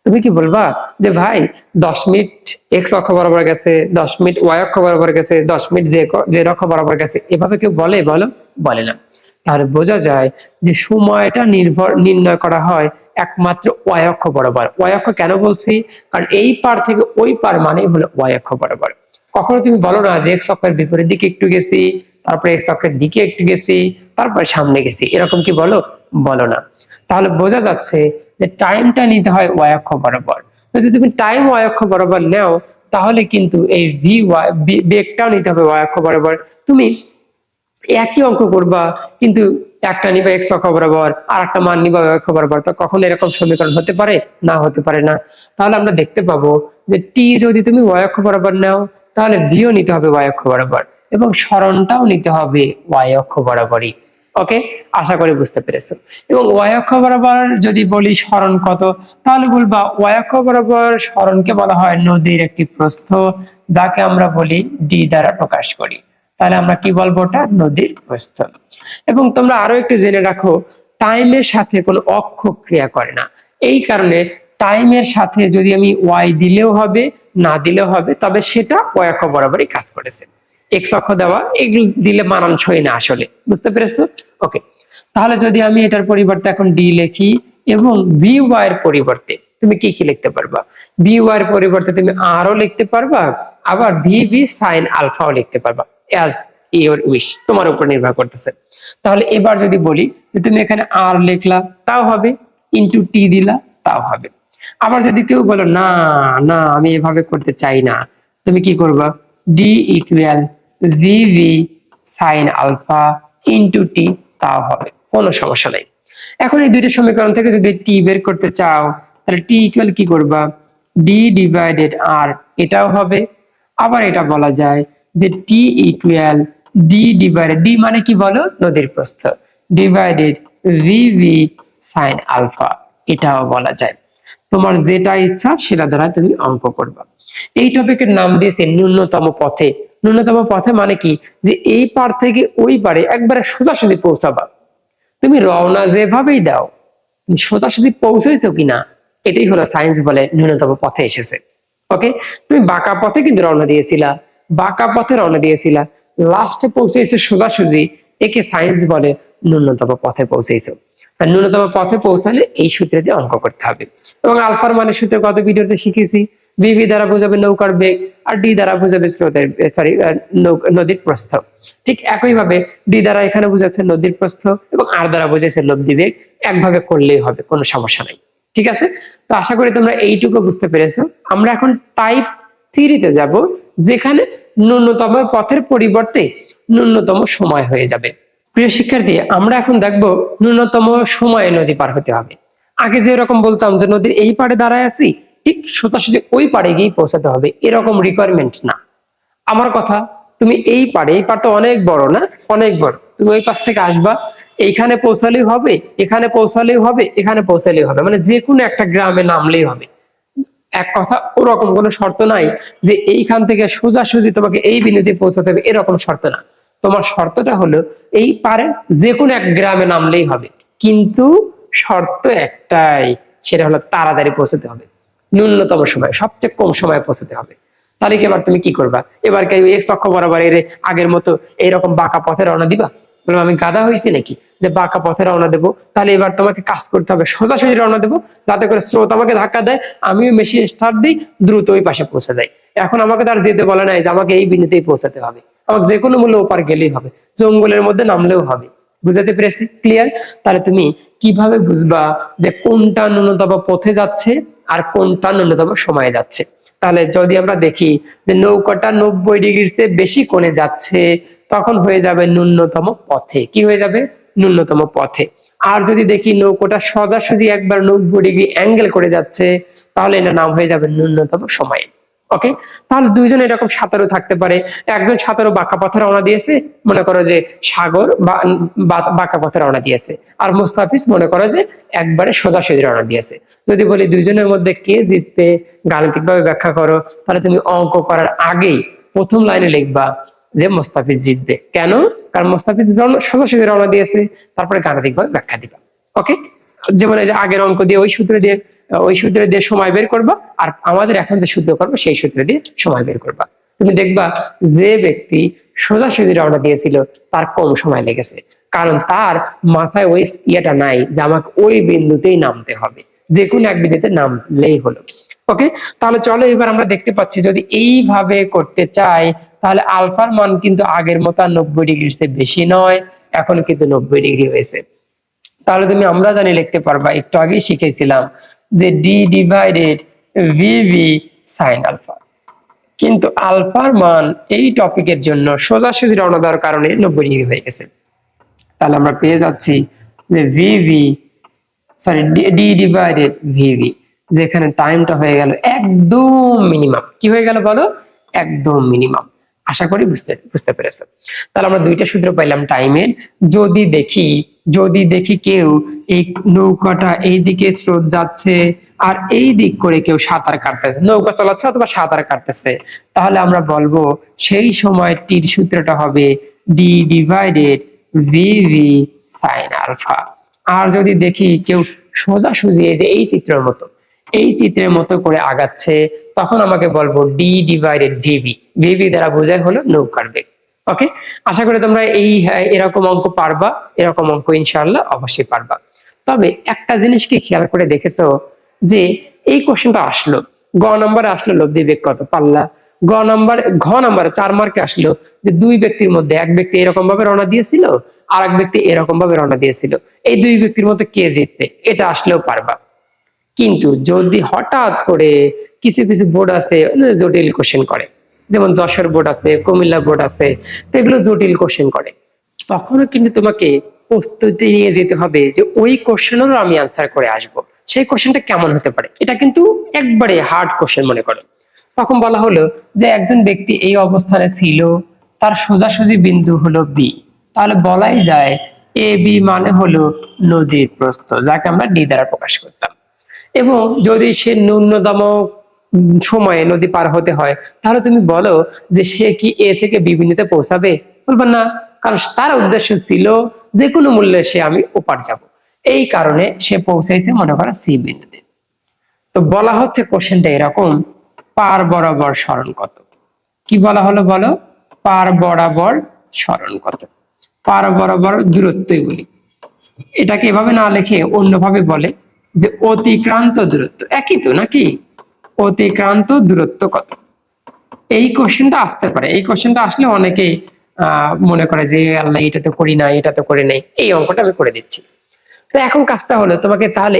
তুমি কি বলবা যে ভাই 10 মিনিট এক্স অক্ষ বরাবর গেছে, 10 মিনিট ওয়াই অক্ষ বরাবর গেছে, 10 মিনিট জে অক্ষ বরাবর গেছে? এভাবে কেউ বলে? বলে না। তাহলে বোঝা যায় যে সময়টা নির্ণয় করা হয় একমাত্র ওয়াই অক্ষ বরাবর। ওয়াই অক্ষ কেন বলছি? কারণ এই পার থেকে ওই পার মানেই হলো ওয়াই অক্ষ বরাবর। কখনো তুমি বলো না যে এক্স অক্ষের বিপরীত দিকে একটু গেছি, তারপরে এক্স অক্ষের দিকে একটু গেছি, তারপরে সামনে গেছি, এরকম কি বলো না। তাহলে বোঝা যাচ্ছে যে টাইমটা নিতে হয় ওয়াই অক্ষ বরাবর। যদি তুমি টাইম ওয়াই অক্ষ বরাবর নাও, তাহলে কিন্তু এই ভি ওয়াই বেগটাও নিতে হবে ওয়াই অক্ষ বরাবর। তুমি একই অঙ্ক করবা, কিন্তু একটা নিবা এক্স অক্ষ বরাবর আর একটা মান নিবা ওয়াই অক্ষ বরাবর, তো কখনো এরকম সমীকরণ হতে পারে না? হতে পারে না। তাহলে আমরা দেখতে পাবো যে টি যদি তুমি ওয়াই অক্ষ বরাবর নাও, তাহলে ভিও নিতে হবে ওয়াই অক্ষ বরাবর, এবং সরণটাও নিতে হবে ওয়াই অক্ষ বরাবরই। ওকে, আশা করি বুঝতে পেরেছো। এবং ওয়াই অক্ষ বরাবর যদি বলি সরণ কত, তাহলে বলবা ওয়াই অক্ষ বরাবর সরণকে বলা হয় নদীর একটি প্রস্থ, যাকে আমরা বলি ডি দ্বারা প্রকাশ করি। তাহলে আমরা কি বলবো, ওটা নদীর প্রস্থ। এবং তোমরা আরো একটু জেনে রাখো, টাইমের সাথে কোনো অক্ষ ক্রিয়া করে না। এই কারণে টাইমের সাথে যদি আমি ওয়াই দিলেও হবে, না দিলেও হবে, তবে সেটা ওয়াই অক্ষ বরাবরই কাজ করেছে। এক্স অক্ষ দেওয়া এগুলো দিলে মানানসই না আসলে, বুঝতে পেরেছো? ওকে, তাহলে যদি আমি এটার পরিবর্তে এখন ডি লিখি এবং বি ওয়াই এর পরিবর্তে তুমি কি কি লিখতে পারবা? বি ওয়াই এর পরিবর্তে তুমি আর ও লিখতে পারবা, আবার ভি ভি সাইন আলফাও লিখতে পারবা, অ্যাজ ইওর উইশ, তোমার উপর নির্ভর করতেছে। তাহলে এবার যদি বলি যে তুমি এখানে আর লিখলা তাও হবে, ইনটু টি দিলা তাও হবে। আবার যদি কেউ বলো না না আমি এভাবে করতে চাই না, তুমি কি করবা? D equal V V sine alpha into T, তাও হবে, কোনো সমস্যা নাই। এখন এই দুইটা সমীকরণ থেকে যদি টি বের করতে চাও, তাহলে টি ইকুয়াল কি করবা? ডি ডিভাইডেড আর, এটাও হবে। আবার এটা বলা যায় যে T equal D divided, D মানে কি বলো? নদীর প্রস্থ, divided V V sine alpha, এটাও বলা যায়। তোমার যেটা ইচ্ছা সেটা দ্বারা তুমি অঙ্ক করবা। এই টপিকের নাম দিয়েছে ন্যূনতম পথে। ন্যূনতম পথে মানে কি, যে এই পার থেকে ওই পারে একবারে সোজাসুজি পৌঁছাবা। তুমি রওনা যেভাবেই দাও, তুমি সোজাসুজি পৌঁছেছো কিনা, এটাই হলো সায়েন্স বলে ন্যূনতম পথে এসেছে। ওকে, তুমি বাঁকা পথে কিন্তু রওনা দিয়েছিলা, বাঁকা পথে রওনা দিয়েছিলা, লাস্টে পৌঁছেছে সোজাসুজি, একে সায়েন্স বলে ন্যূনতম পথে পৌঁছেছো। আর ন্যূনতম পথে পৌঁছালে এই সূত্রে দিয়ে অঙ্ক করতে হবে। এবং আলফার মানে সূত্র কত ভিডিওতে শিখেছি, বিভি দ্বারা বোঝাবে নৌকার বেগ, আর ডি দ্বারা বোঝাবে স্রোতের নদীর প্রস্থ। ঠিক একইভাবে ডি দ্বারা এখানে বোঝাচ্ছে নদীর প্রস্থ এবং আর দ্বারা বোঝাচ্ছে লব্ধি বেগ, একভাবে করলেই হবে, কোনো সমস্যা নাই। ঠিক আছে, তো আশা করি তোমরা এইটুকু বুঝতে পেরেছো। আমরা এখন টাইপ 3-তে যাব, যেখানে ন্যূনতম পথের পরিবর্তে ন্যূনতম সময় হয়ে যাবে। প্রিয় শিক্ষার্থী, আমরা এখন দেখব ন্যূনতম সময়ে নদী পার হতে হবে। আগে যেরকম বলতাম যে নদীর এই পাড়ে দাঁড়ায় আছি, ঠিক সোজাসুজি ওই পাড়ে গিয়ে পৌঁছাতে হবে, এরকম রিকোয়ারমেন্ট না। আমার কথা, তুমি এই পাড়ে, এই পাড় তো অনেক বড় না, অনেক বড়, তুমি ওই পাশ থেকে আসবা, এইখানে পৌঁছালেই হবে, এখানে পৌঁছালেই হবে, এখানে পৌঁছালেই হবে, মানে যে কোনো একটা গ্রামে নামলেই হবে। এক কথা, ওরকম কোনো শর্ত নাই যে এইখান থেকে সোজাসুজি তোমাকে এই বিন্দুতে পৌঁছাতে হবে, এরকম শর্ত না। তোমার শর্তটা হলো এই পারে যে কোনো এক গ্রামে নামলেই হবে, কিন্তু শর্ত একটাই, সেটা হলো তাড়াতাড়ি পৌঁছাতে হবে, ন্যূনতম সময়, সবচেয়ে কম সময়ে পৌঁছাতে হবে। তাহলে কি এবার তুমি কি করবা? এবার কি এক্স অক্ষ বরাবর এর আগের মতো এইরকম বাঁকা পথে রওনা দিবা? বলবো আমি গাধা হয়েছি নাকি যে বাঁকা পথে রওনা দেবো? তাহলে এবার তোমাকে কাজ করতে হবে, সোজাসুজি রওনা দেবো, যাতে করে স্রোত আমাকে ধাক্কা দেয়, আমিও মেশিন স্টার্ট দিই, দ্রুত ওই পাশে পৌঁছে যাই। এখন আমাকে তার যেতে বলে নাই যে আমাকে এই বিন্দুতেই পৌঁছাতে হবে, আমাকে যে কোনো মূল্যে ওপার গেলেই হবে, জঙ্গলের মধ্যে নামলেও হবে। বুঝাতে পেরেছি? ক্লিয়ার? তাহলে তুমি কিভাবে বুঝবা যে কোনটা ন্যূনতম পথে যাচ্ছে আর কোনটা ন্যূনতম সময়ে যাচ্ছে? তাহলে যদি আমরা দেখি যে নৌকাটা 90 ডিগ্রির চেয়ে বেশি কোণে যাচ্ছে, তখন হয়ে যাবে ন্যূনতম পথে। কি হয়ে যাবে? ন্যূনতম পথে। আর যদি দেখি নৌকাটা সোজাসুজি একবার 90 ডিগ্রি অ্যাঙ্গেল করে যাচ্ছে, তাহলে এটার নাম হয়ে যাবে ন্যূনতম সময়ে। ওকে, তাহলে দুইজন এরকম সাঁতারু থাকতে পারে। একজন সাঁতারু বাঁকা পথে রওনা দিয়েছে, মনে করো যে সাগর বা বাঁকা পথে রওনা দিয়েছে, আর মুস্তাফিজ মনে করো যে একবারে সোজাসুজি রওনা দিয়েছে। যদি বলি দুইজনের মধ্যে কে জিতবে, গাণিতিক ভাবে ব্যাখ্যা করো, তাহলে তুমি অঙ্ক করার আগেই প্রথম লাইনে লিখবা যে মুস্তাফিজ জিতবে। কেন? কারণ মুস্তাফিজ সোজাসুজি রওনা দিয়েছে, তারপরে গাণিতিক ভাবে ব্যাখ্যা দিবা। ওকে, যেমন এই যে আগের অঙ্ক দিয়ে ওই সূত্র দিয়ে সময় বের করবা, আর আমাদের এখন যে সূত্র করবো সেই সূত্র দিয়ে সময় বের করবা। তুমি দেখবা যে ব্যক্তি সোজাসুজি রওনা দিয়েছিল তার কম সময় লেগেছে, কারণ তার মাথায় ওই ইয়েটা নাই যে আমাকে ওই বিন্দুতেই নামতে হবে, যে কোনো এক বিন্দুতে নামলেই হলো। ওকে, তাহলে চলো এবার আমরা দেখতে পাচ্ছি যদি এইভাবে করতে চাই, তাহলে আলফার মান কিন্তু আগের মতো 90 ডিগ্রির চেয়ে বেশি নয়, এখন কিন্তু 90 ডিগ্রি হয়েছে। তাহলে তুমি আমরা জানি লিখতে পারবা, একটু আগেই শিখেছিলাম যে D divided VV sine alpha. কিন্তু আলফার মান এই টপিকের জন্য সোজাসুজি রওনা দেওয়ার কারণে 90 ডিগ্রি হয়ে গেছে। তাহলে আমরা পেয়ে যাচ্ছি যে ভিভি ডি ডিভাইডেড ভিভি, যেখানে টাইমটা হয়ে গেল একদম মিনিমাম। কি হয়ে গেল বলো? একদম মিনিমাম। আশা করি বুঝতে বুঝতে পেরেছো। তাহলে আমরা দুইটা সূত্র পাইলাম টাইমের। যদি দেখি কেউ এই নৌকাটা এইদিকে স্রোত যাচ্ছে আর এই দিক করে কেউ সাঁতার কাটতেছে, নৌকা চালাচ্ছে অথবা সাঁতার কাটতেছে, তাহলে আমরা বলবো সেই সময় টির সূত্রটা হবে D divided VV sine alpha. আর যদি দেখি কেউ সোজাসুজি এই যে এই চিত্রের মতো করে আগাচ্ছে, তখন আমাকে বলবো ডি ডিভাইডেড ভিভি। ভিভি দ্বারা বোঝায় হলো নৌকার বেগ। ওকে, আশা করি তোমরা এরকম অঙ্ক পারবা, এরকম অঙ্ক ইনশাআল্লাহ অবশ্যই পারবা। তবে একটা জিনিস কি খেয়াল করে দেখেছো যে এই কোশ্চেনটা আসলো, গ নম্বরে আসলো লব্ধি বেগ কত পাল্লা, ঘ নম্বরে 4 মার্কে আসলো যে দুই ব্যক্তির মধ্যে এক ব্যক্তি এরকম ভাবে রওনা দিয়েছিল আর এক ব্যক্তি এরকম ভাবে রওনা দিয়েছিল, এই দুই ব্যক্তির মধ্যে কে জিতবে, এটা আসলেও পারবা। কিন্তু যদি হঠাৎ করে কিছু কিছু বোর্ড আছে জটিল কোশ্চেন করে, যেমন যশোর বোর্ড আছে, কুমিল্লা বোর্ড আছে, তো এগুলো জটিল কোশ্চেন করে, তখনও কিন্তু তোমাকে প্রস্তুতি নিয়ে যেতে হবে যে ওই কোশ্চেনেরও আমি আনসার করে আসব। সেই কোশ্চেনটা কেমন হতে পারে, এটা কিন্তু একবারে হার্ড কোশ্চেন মনে করো। তখন বলা হলো যে একজন ব্যক্তি এই অবস্থানে ছিল, তার সোজাসুজি বিন্দু হলো বি, তাহলে বলাই যায় এ বি মানে হলো নদীর প্রস্থ, যাকে আমরা ডি দ্বারা প্রকাশ করতাম। এবং যদি সে ন্যূনতম সময়ে নদী পার হতে হয়, তাহলে তুমি বলো যে সে কি এ থেকে বি বিন্দুতে পৌঁছাবে, বলবা না, কারণ তার উদ্দেশ্য ছিল যে কোনো মূল্যে সে আমি ওপার যাব, এই কারণে সে পৌঁছাইছে মনে করো সি বিন্দুতে। তো বলা হচ্ছে কোশ্চেনটা এরকম, পার বরাবর সরণ কত। কি বলা হলো বলো, পার বরাবর সরণ কত। পার বরাবর দূরত্বই বলি, এটাকে এভাবে না লিখে অন্যভাবে বলে যে অতিক্রান্ত দূরত্ব, একই তো নাকি, অতিক্রান্ত দূরত্ব কত। এই কোশ্চেনটা আসতে পারে, এই কোশ্চেনটা আসলে অনেকেই মনে করে যে আল্লাহ এটা তো করি নাই, এটা তো করে নাই, এই অঙ্কটা আমি করে দিচ্ছি। তো এখন কাজটা হলো তোমাকে তাহলে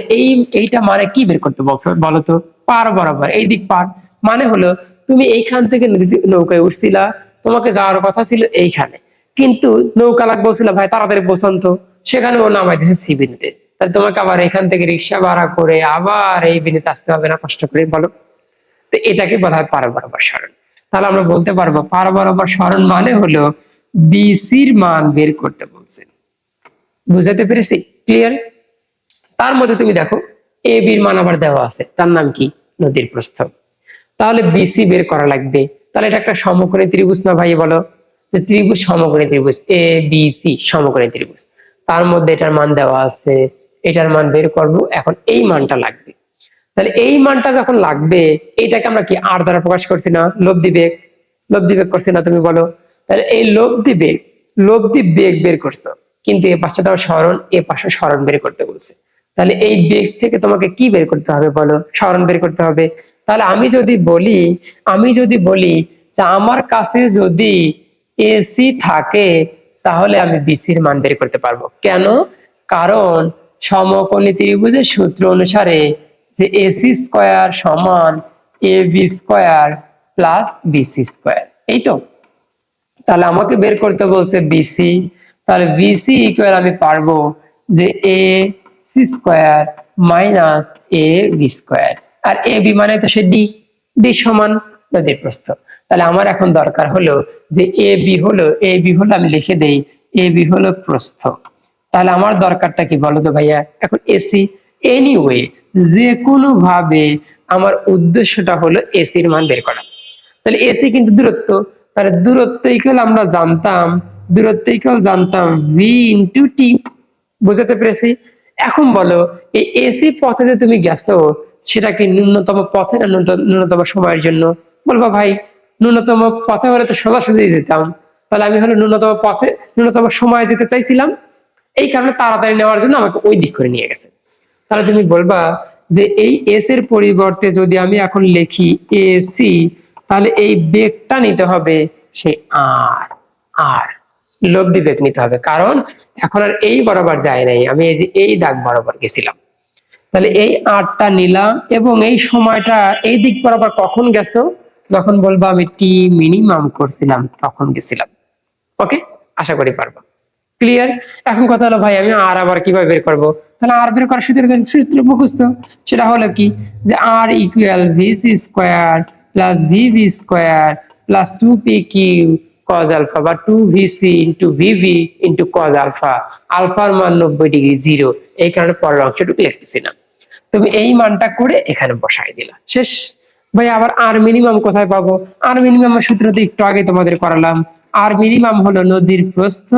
এইটা মানে কি বের করতে বলছো বলো তো, পার বরাবর এই দিক পার মানে হলো তুমি এইখান থেকে নৌকায় উঠছিলা, তোমাকে যাওয়ার কথা ছিল এইখানে, কিন্তু নৌকা লাগ বলছিল ভাই তাড়াতাড়ি পৌঁছান তো, সেখানে ও নামাই দিয়েছে সি বিন্দুতে, তাহলে তোমাকে আবার এখান থেকে রিক্সা ভাড়া করে আবার এই বিন্দুতে আসতে হবে না কষ্ট করে, বলো। তো এটাকে বলা হয় পার বরাবর সরণ। তাহলে আমরা বলতে পারবো পার বরাবর সরণ মানে হলো বিসির মান বের করতে বলছেন। বুঝাতে পেরেছি, ক্লিয়ার? তার মধ্যে তুমি দেখো এ বির মান আবার দেওয়া আছে, তার নাম কি নদীর প্রস্থ, তাহলে বিসি বের করা লাগবে। তাহলে এটা একটা সমকোণী ত্রিভুজ না ভাই, বলো যে ত্রিভুজ সমকোণী ত্রিভুজ এ বি সি সমকোণী ত্রিভুজ, তার মধ্যে এটার মান দেওয়া আছে, এটার মান বের করব, এখন এই মানটা লাগবে। তাহলে এই মানটা যখন লাগবে, এইটাকে আমরা কি আর দ্বারা প্রকাশ করছি না, লব্ধি বেগ করছি না, তুমি বলো। তাহলে এই লব্ধি বেগ বের করছো, কিন্তু এ পাশে তাও সরণ, এ পাশে সরণ বের করতে বলছে। তাহলে এই বেগ থেকে তোমাকে কি বের করতে হবে বলো, সরণ বের করতে হবে। তাহলে আমি যদি বলি যে আমার কাছে যদি এসি থাকে, তাহলে আমি বিসির মান বের করতে পারবো। কেন? কারণ সমকোণী ত্রিভুজের সূত্র অনুসারে যে এসি স্কয়ার সমান A B square plus BC square, এই তো। তাহলে আমাকে বের করতে বলছে বিসি, তাহলে বিসি ইকুয়াল আমি পারবো যে A C square minus A B square, আর এ বি মানে তো সে ডি, ডি সমান নদীর প্রস্থ। তাহলে আমার এখন দরকার হলো যে এ বি হলো আমি লিখে দেই, এ বি হলো প্রস্থ। তাহলে আমার দরকারটা কি বলো তো ভাইয়া, এখন এসি, এনিওয়ে যে কোনো ভাবে আমার উদ্দেশ্যটা হলো এসির মান বের করা। তাহলে এসি কিন্তু দূরত্ব, তাহলে দূরত্ব ইকুয়াল আমরা জানতাম ভি ইন্টু টি। বুঝতে পেরেছি? এখন বলো এই এসি পথে যে তুমি গেছো, সেটা কি ন্যূনতম পথে না ন্যূনতম সময়ের জন্য? বলবা ভাই ন্যূনতম পথে হলে তো সোজাসুজি যেতাম, তাহলে আমি হলো ন্যূনতম সময়ে যেতে চাইছিলাম, এই কারণে তাড়াতাড়ি নেওয়ার জন্য আমাকে ওই দিক করে নিয়ে গেছে। তাহলে তুমি বলবা যে এই এস এর পরিবর্তে যদি আমি এখন লিখি এসি, তাহলে এই বেগটা নিতে হবে সেই আর লব্ধি বেগ নিতে হবে, কারণ এখন আর এই বরাবর যায় নাই, আমি এই যে এই দাগ বরাবর গেছিলাম। তাহলে এই আরটা নিলাম এবং এই সময়টা এই দিক বরাবর কখন গেছো, যখন বলবো আমি টি মিনিমাম করছিলাম তখন গেছিলাম। ওকে, আশা করি পারবো, ক্লিয়ার? এখন কথা হলো ভাই আমি আর আবার কিভাবে বের করবো, তাহলে আর বের করার সূত্র মুখস্থ, সেটা হলো কি যে আর equal VC square plus VV square plus 2pq cos alpha বা 2vc into VV into cos alpha, আলফার মান 90 ডিগ্রি 0, এই কারণে পরের অংশটুকু লিখতেছি না। তুমি এই মানটা করে এখানে বসাই দিলা, শেষ। ভাই আবার আর মিনিমাম কোথায় পাবো? আর মিনিমামের সূত্র তো একটু আগে তোমাদের করালাম। আর মিনিমাম হলো নদীর প্রস্থ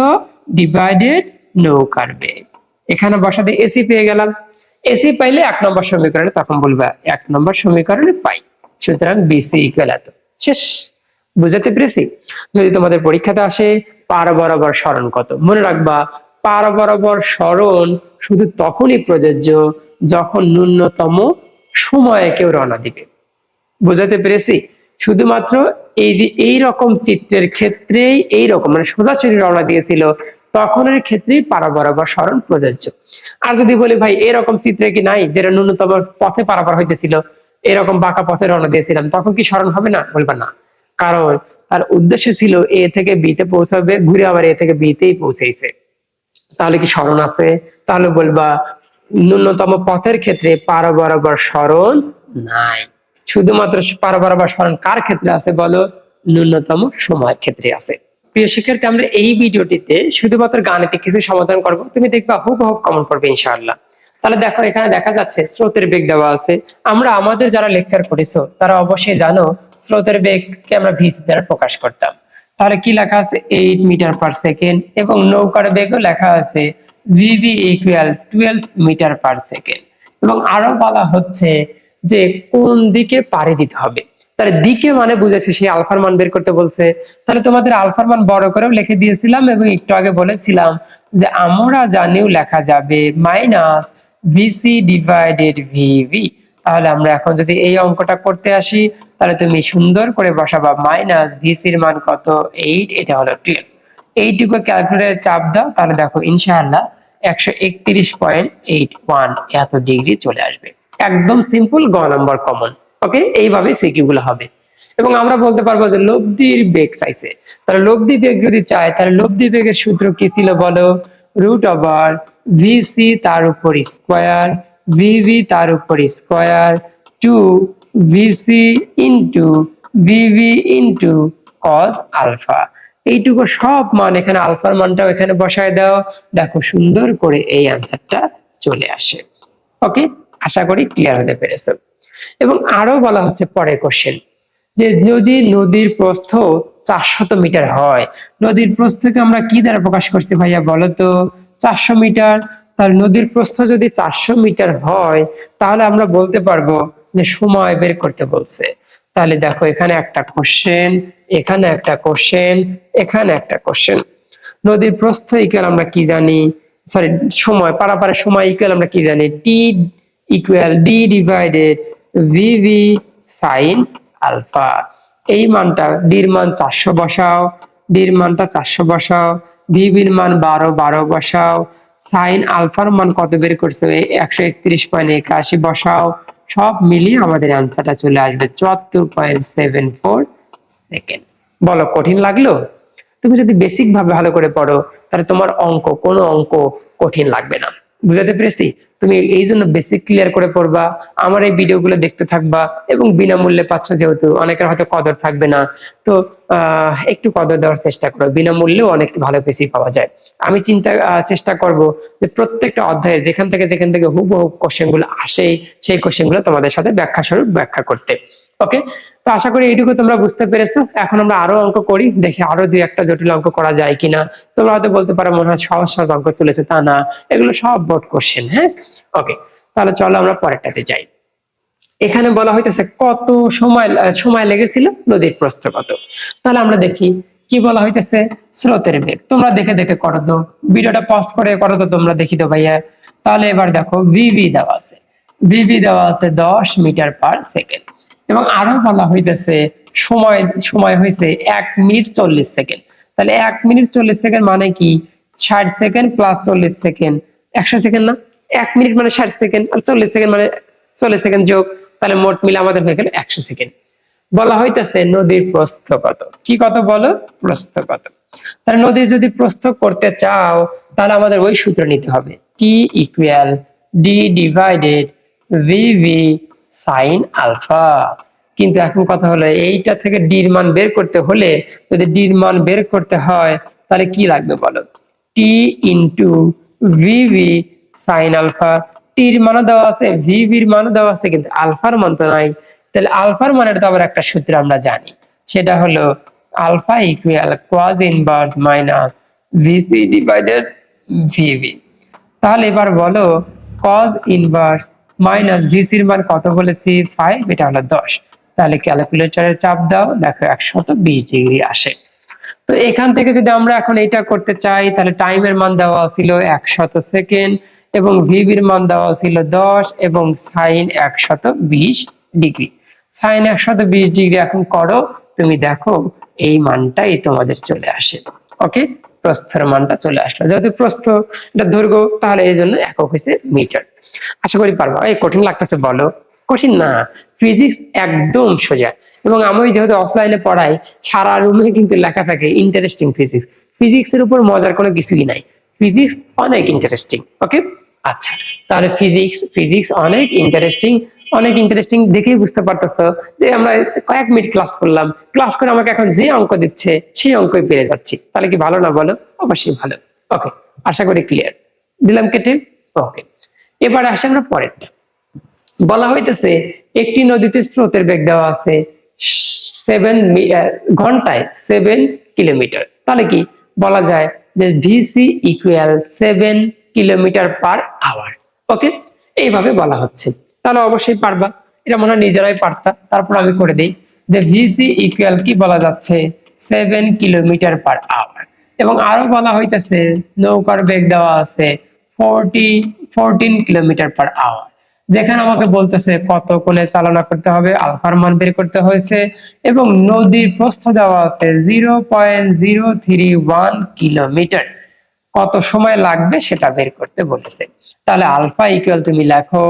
ডিভাইডেড নৌকার বেগ। এখানে বসাতে এসি পেয়ে গেলাম। এসি পাইলে 1 নম্বর সমীকরণে তখন বলবা 1 নম্বর সমীকরণে পাই, সুতরাং বিসি ইকুয়াল এত, শেষ। বুঝাতে পেরেছি? যদি তোমাদের পরীক্ষাতে আসে পার বরাবর সরণ কত, মনে রাখবা পার বরাবর সরণ শুধু তখনই প্রযোজ্য যখন ন্যূনতম সময়ে কেউ রওনা দিবে। বোঝাতে পেরেছি? শুধুমাত্র এই যে এই রকম চিত্রের ক্ষেত্রেই এই রকম মানে সোজাসুজি রওনা দিয়েছিল তখনের ক্ষেত্রেই পারা বরাবর সরণ প্রযোজ্য। আর যদি বলি ভাই এরকম চিত্রে কি নাই, যেটা ন্যূনতম পথে পারাপার হইতেছিল, এরকম বাঁকা পথে রওনা দিয়েছিলাম, তখন কি সরণ হবে না? বলবা না, কারণ তার উদ্দেশ্য ছিল এ থেকে বি তে পৌঁছাবে, ঘুরে আবার এ থেকে বি তেই পৌঁছেছে, তাহলে কি সরণ আছে? তাহলে বলবা ন্যূনতম পথের ক্ষেত্রে পারা বরাবর সরণ নাই। শুধুমাত্র পারা বরাবর সরণ কার ক্ষেত্রে আছে বলো? ন্যূনতম সময় ক্ষেত্রে আছে। প্রিয় শিক্ষার্থী, আমরা এই ভিডিওটিতে শুধুমাত্র গাণিতিক কিছু সমাধান করব, তুমি দেখবা হুবহু কমন পড়বে ইনশাআল্লাহ। তাহলে দেখো এখানে দেখা যাচ্ছে স্রোতের বেগ দেওয়া আছে। আমরা আমাদের যারা লেকচার করেছো তারা অবশ্যই জানো স্রোতের বেগকে আমরা ভিসি দ্বারা প্রকাশ করতাম। তাহলে কি লেখা আছে? 8 মিটার পার সেকেন্ড, এবং নৌকার বেগও লেখা আছে VV equal 12 metre per second. এবং আরো বলা হচ্ছে যে কোন দিকে পাড়ি দিতে হবে। তাহলে দিকে মানে বুঝেছে সেই আলফার মান বের করতে বলছে। তাহলে তোমাদের আলফার মান বড় করেও লিখে দিয়েছিলাম, এবং একটু আগে বলেছিলাম যে আমরা জানিও লেখা যাবে মাইনাস ভিসি ডিভাইডেড ভিভি। তাহলে আমরা এখন যদি এই অঙ্কটা করতে আসি, তাহলে তুমি সুন্দর করে বসাবা মাইনাস ভিসির মান কত? 8, এটা হলো 12। এইটুকু ক্যালকুলেটরে চাপ দাও, তাহলে দেখো ইনশাআল্লাহ 131.81 এত ডিগ্রি চলে আসবে। একদম সিম্পল, গ নাম্বার কমন। ওকে, এইভাবে সিকিউ গুলো হবে। এবং আমরা বলতে পারবো যে লব্ধির বেগ চাইছে, তাহলে লব্ধি বেগ যদি চায় তাহলে লব্ধি বেগের সূত্র কি ছিল বলো? রুট ওভার ভিসি তার উপর স্কয়ার ভিভি তার উপর square two VC into VV into cos alpha. এইটুকু সব মান এখানে আলফার মানটাও এখানে বসায় দাও, দেখো সুন্দর করে এই আনসারটা চলে আসে। ওকে, আশা করি ক্লিয়ার হতে পেরেছো। এবং আরো বলা হচ্ছে পরের কোশ্চেন, যে যদি নদীর প্রস্থ 400 মিটার হয়, নদীর প্রস্থকে আমরা কি দ্বারা প্রকাশ করছি ভাইয়া বলো তো? 400 মিটার। তাহলে নদীর প্রস্থ যদি 400 মিটার হয়, তাহলে আমরা বলতে পারবো যে সময় বের করতে বলছে। তাহলে দেখো এখানে একটা কোশ্চেন, এখানে একটা কোশ্চেন, এখানে একটা কোশ্চেন। নদীর প্রস্থ ইকুয়াল আমরা কি জানি, সরি সময় পারাপারের সময় ইকুয়াল আমরা কি জানি? T equal D divided VV sine alpha. এই মানটা ডির মান 400 বসাও, ডির মানটা 400 বসাও, ভিভির মান 12 বসাও, সাইন আলফার মান কত বের করছে? 131.81 বসাও। সব মিলিয়ে আমাদের আনসারটা চলে আসবে 74.74 সেকেন্ড। বলো কঠিন লাগলো? তুমি যদি বেসিক ভাবে ভালো করে পড়ো তাহলে তোমার কোনো অঙ্ক কঠিন লাগবে না। বুঝাতে পেরেছি? তুমি এই জন্য বেসিক ক্লিয়ার করে পড়বা, আমার এই ভিডিওগুলো দেখতে থাকবা, এবং বিনামূল্যে পাচ্ছ যেহেতু অনেকের হয়তো কদর থাকবে না, তো একটু কদর দেওয়ার চেষ্টা করো, বিনামূল্যেও অনেক ভালো কিছুই পাওয়া যায়। আমি চেষ্টা করব যে প্রত্যেকটা অধ্যায়ের যেখান থেকে হুবহু কোশ্চেন গুলো আসে সেই কোশ্চেন গুলো তোমাদের সাথে ব্যাখ্যা স্বরূপ ব্যাখ্যা করতে। ওকে, তো আশা করি এইটুকু তোমরা বুঝতে পেরেছো। এখন আমরা আরো অঙ্ক করি, দেখি আরো দুই একটা জটিল অঙ্ক করা যায় কিনা। তোমরা হয়তো বলতে পারো মনে হয় সহজ সহজ অঙ্ক চলেছে, তা না, এগুলো সব বোর্ড কোশ্চেন। হ্যাঁ, ওকে, তাহলে চলো আমরা পরেরটাতে যাই। এখানে বলা হইতেছে কত সময় লেগেছিল নদীর প্রস্থ কত। তাহলে আমরা দেখি কি বলা হইতেছে, স্রোতের বেগ। তোমরা দেখে দেখে করো তো, ভিডিওটা পজ করে করো তো, তোমরা দেখি তো ভাইয়া। তাহলে এবার দেখো ভিভি দেওয়া আছে, ভিভি দেওয়া আছে 10 মিটার পার সেকেন্ড, এবং আরো বলা হইতেছে সময় সময় হয়েছে 1 মিনিট 40 সেকেন্ড। তাহলে 1 মিনিট 40 সেকেন্ড মানে কি? 60 সেকেন্ড প্লাস 40 সেকেন্ড 100 সেকেন্ড না? 1 মিনিট মানে 60 সেকেন্ড, আর 40 সেকেন্ড মানে 40 সেকেন্ড যোগ, তাহলে মোট মিলে আমাদের হয়ে গেল 100 সেকেন্ড। বলা হইতেছে নদীর প্রস্থ কত। কি কত বলো? প্রস্থ কত। তাহলে নদীর যদি প্রস্থ করতে চাও তাহলে আমাদের ওই সূত্র নিতে হবে, T equal D divided VV sine alpha. কিন্তু এখন কথা হলো এইটা থেকে ডির মান বের করতে হলে, যদি ডির মান বের করতে হয় তাহলে কি লাগবে বলো, টি ইন্টু ভিভি সাইন আলফা। টির মানও দেওয়া আছে, ভিভির মানও দেওয়া আছে, কিন্তু আলফার মান তো নাই। তাহলে আলফার মানের তো আবার একটা সূত্র আমরা জানি, সেটা হলো alpha equal cos inverse minus VC divided VV. তাহলে এবার বলো cos ইনভার্স মাইনাস ভিসির মান কত বলেছি 5, এটা হলো 10। তাহলে ক্যালকুলেটরে চাপ দাও, দেখো 120 ডিগ্রি আসে। তো এখান থেকে যদি আমরা এখন এটা করতে চাই তাহলে টাইমের মান দেওয়া ছিল 100 সেকেন্ড এবং ভিভির মান দেওয়া ছিল 10 এবং সাইন 120 ডিগ্রি। সাইন 120 ডিগ্রি এখন করো, তুমি দেখো এই মানটাই তোমাদের চলে আসে। ওকে, প্রস্থের মানটা চলে আসলো, যেহেতু প্রস্থ এটা দৈর্ঘ্য তাহলে এই জন্য একক হয়েছে মিটার। আশা করি পারবো। এই কঠিন লাগতেছে বলো? কঠিন না, ফিজিক্স একদম সোজা। এবং আমি যেহেতু অফলাইনে পড়াই, সারা রুমে কিন্তু লেখা থাকে ইন্টারেস্টিং ফিজিক্স। ফিজিক্সের উপর মজার কোনো কিছুই নাই, ফিজিক্স অনেক ইন্টারেস্টিং। ওকে, আচ্ছা, তাহলে ফিজিক্স ফিজিক্স অনেক ইন্টারেস্টিং। অনেক ইন্টারেস্টিং দেখেই বুঝতে পারতেছো যে আমরা কয়েক মিনিট ক্লাস করলাম, ক্লাস করে আমাকে এখন যে অঙ্ক দিচ্ছে সেই অঙ্কই পেরে যাচ্ছি। তাহলে কি ভালো না বলো? অবশ্যই ভালো। ওকে, আশা করি ক্লিয়ার। দিলাম কেটে। ওকে, এবার আসি আমরা পরেরটা। বলা হইতেছে একটি নদীতে স্রোতের বেগ দেওয়া আছে 7 ঘন্টায় 7 কিলোমিটার। তাহলে কি বলা যায় যে VC equal 7 kilometre per hour. Okay, এইভাবে বলা হচ্ছে। তাহলে অবশ্যই পারবা, এটা মনে হয় নিজেরাই পারতা। তারপর আমি করে দিই যে ভিসি ইকুয়াল কি বলা যাচ্ছে 7 কিলোমিটার পার আওয়ার। এবং আরো বলা হইতেছে নৌকার বেগ দেওয়া আছে 14 কিলোমিটার পার আওয়ার। যেখানে আমাকে বলতেছে কত কোণে চালনা করতে হবে, আলফার মান বের করতে হয়েছে এবং নদীর প্রস্থ দেওয়া আছে 0.031 কিলোমিটার। কত সময় লাগবে সেটা বের করতে বলেছে। তাহলে আলফা ইকুয়াল তুমি লেখো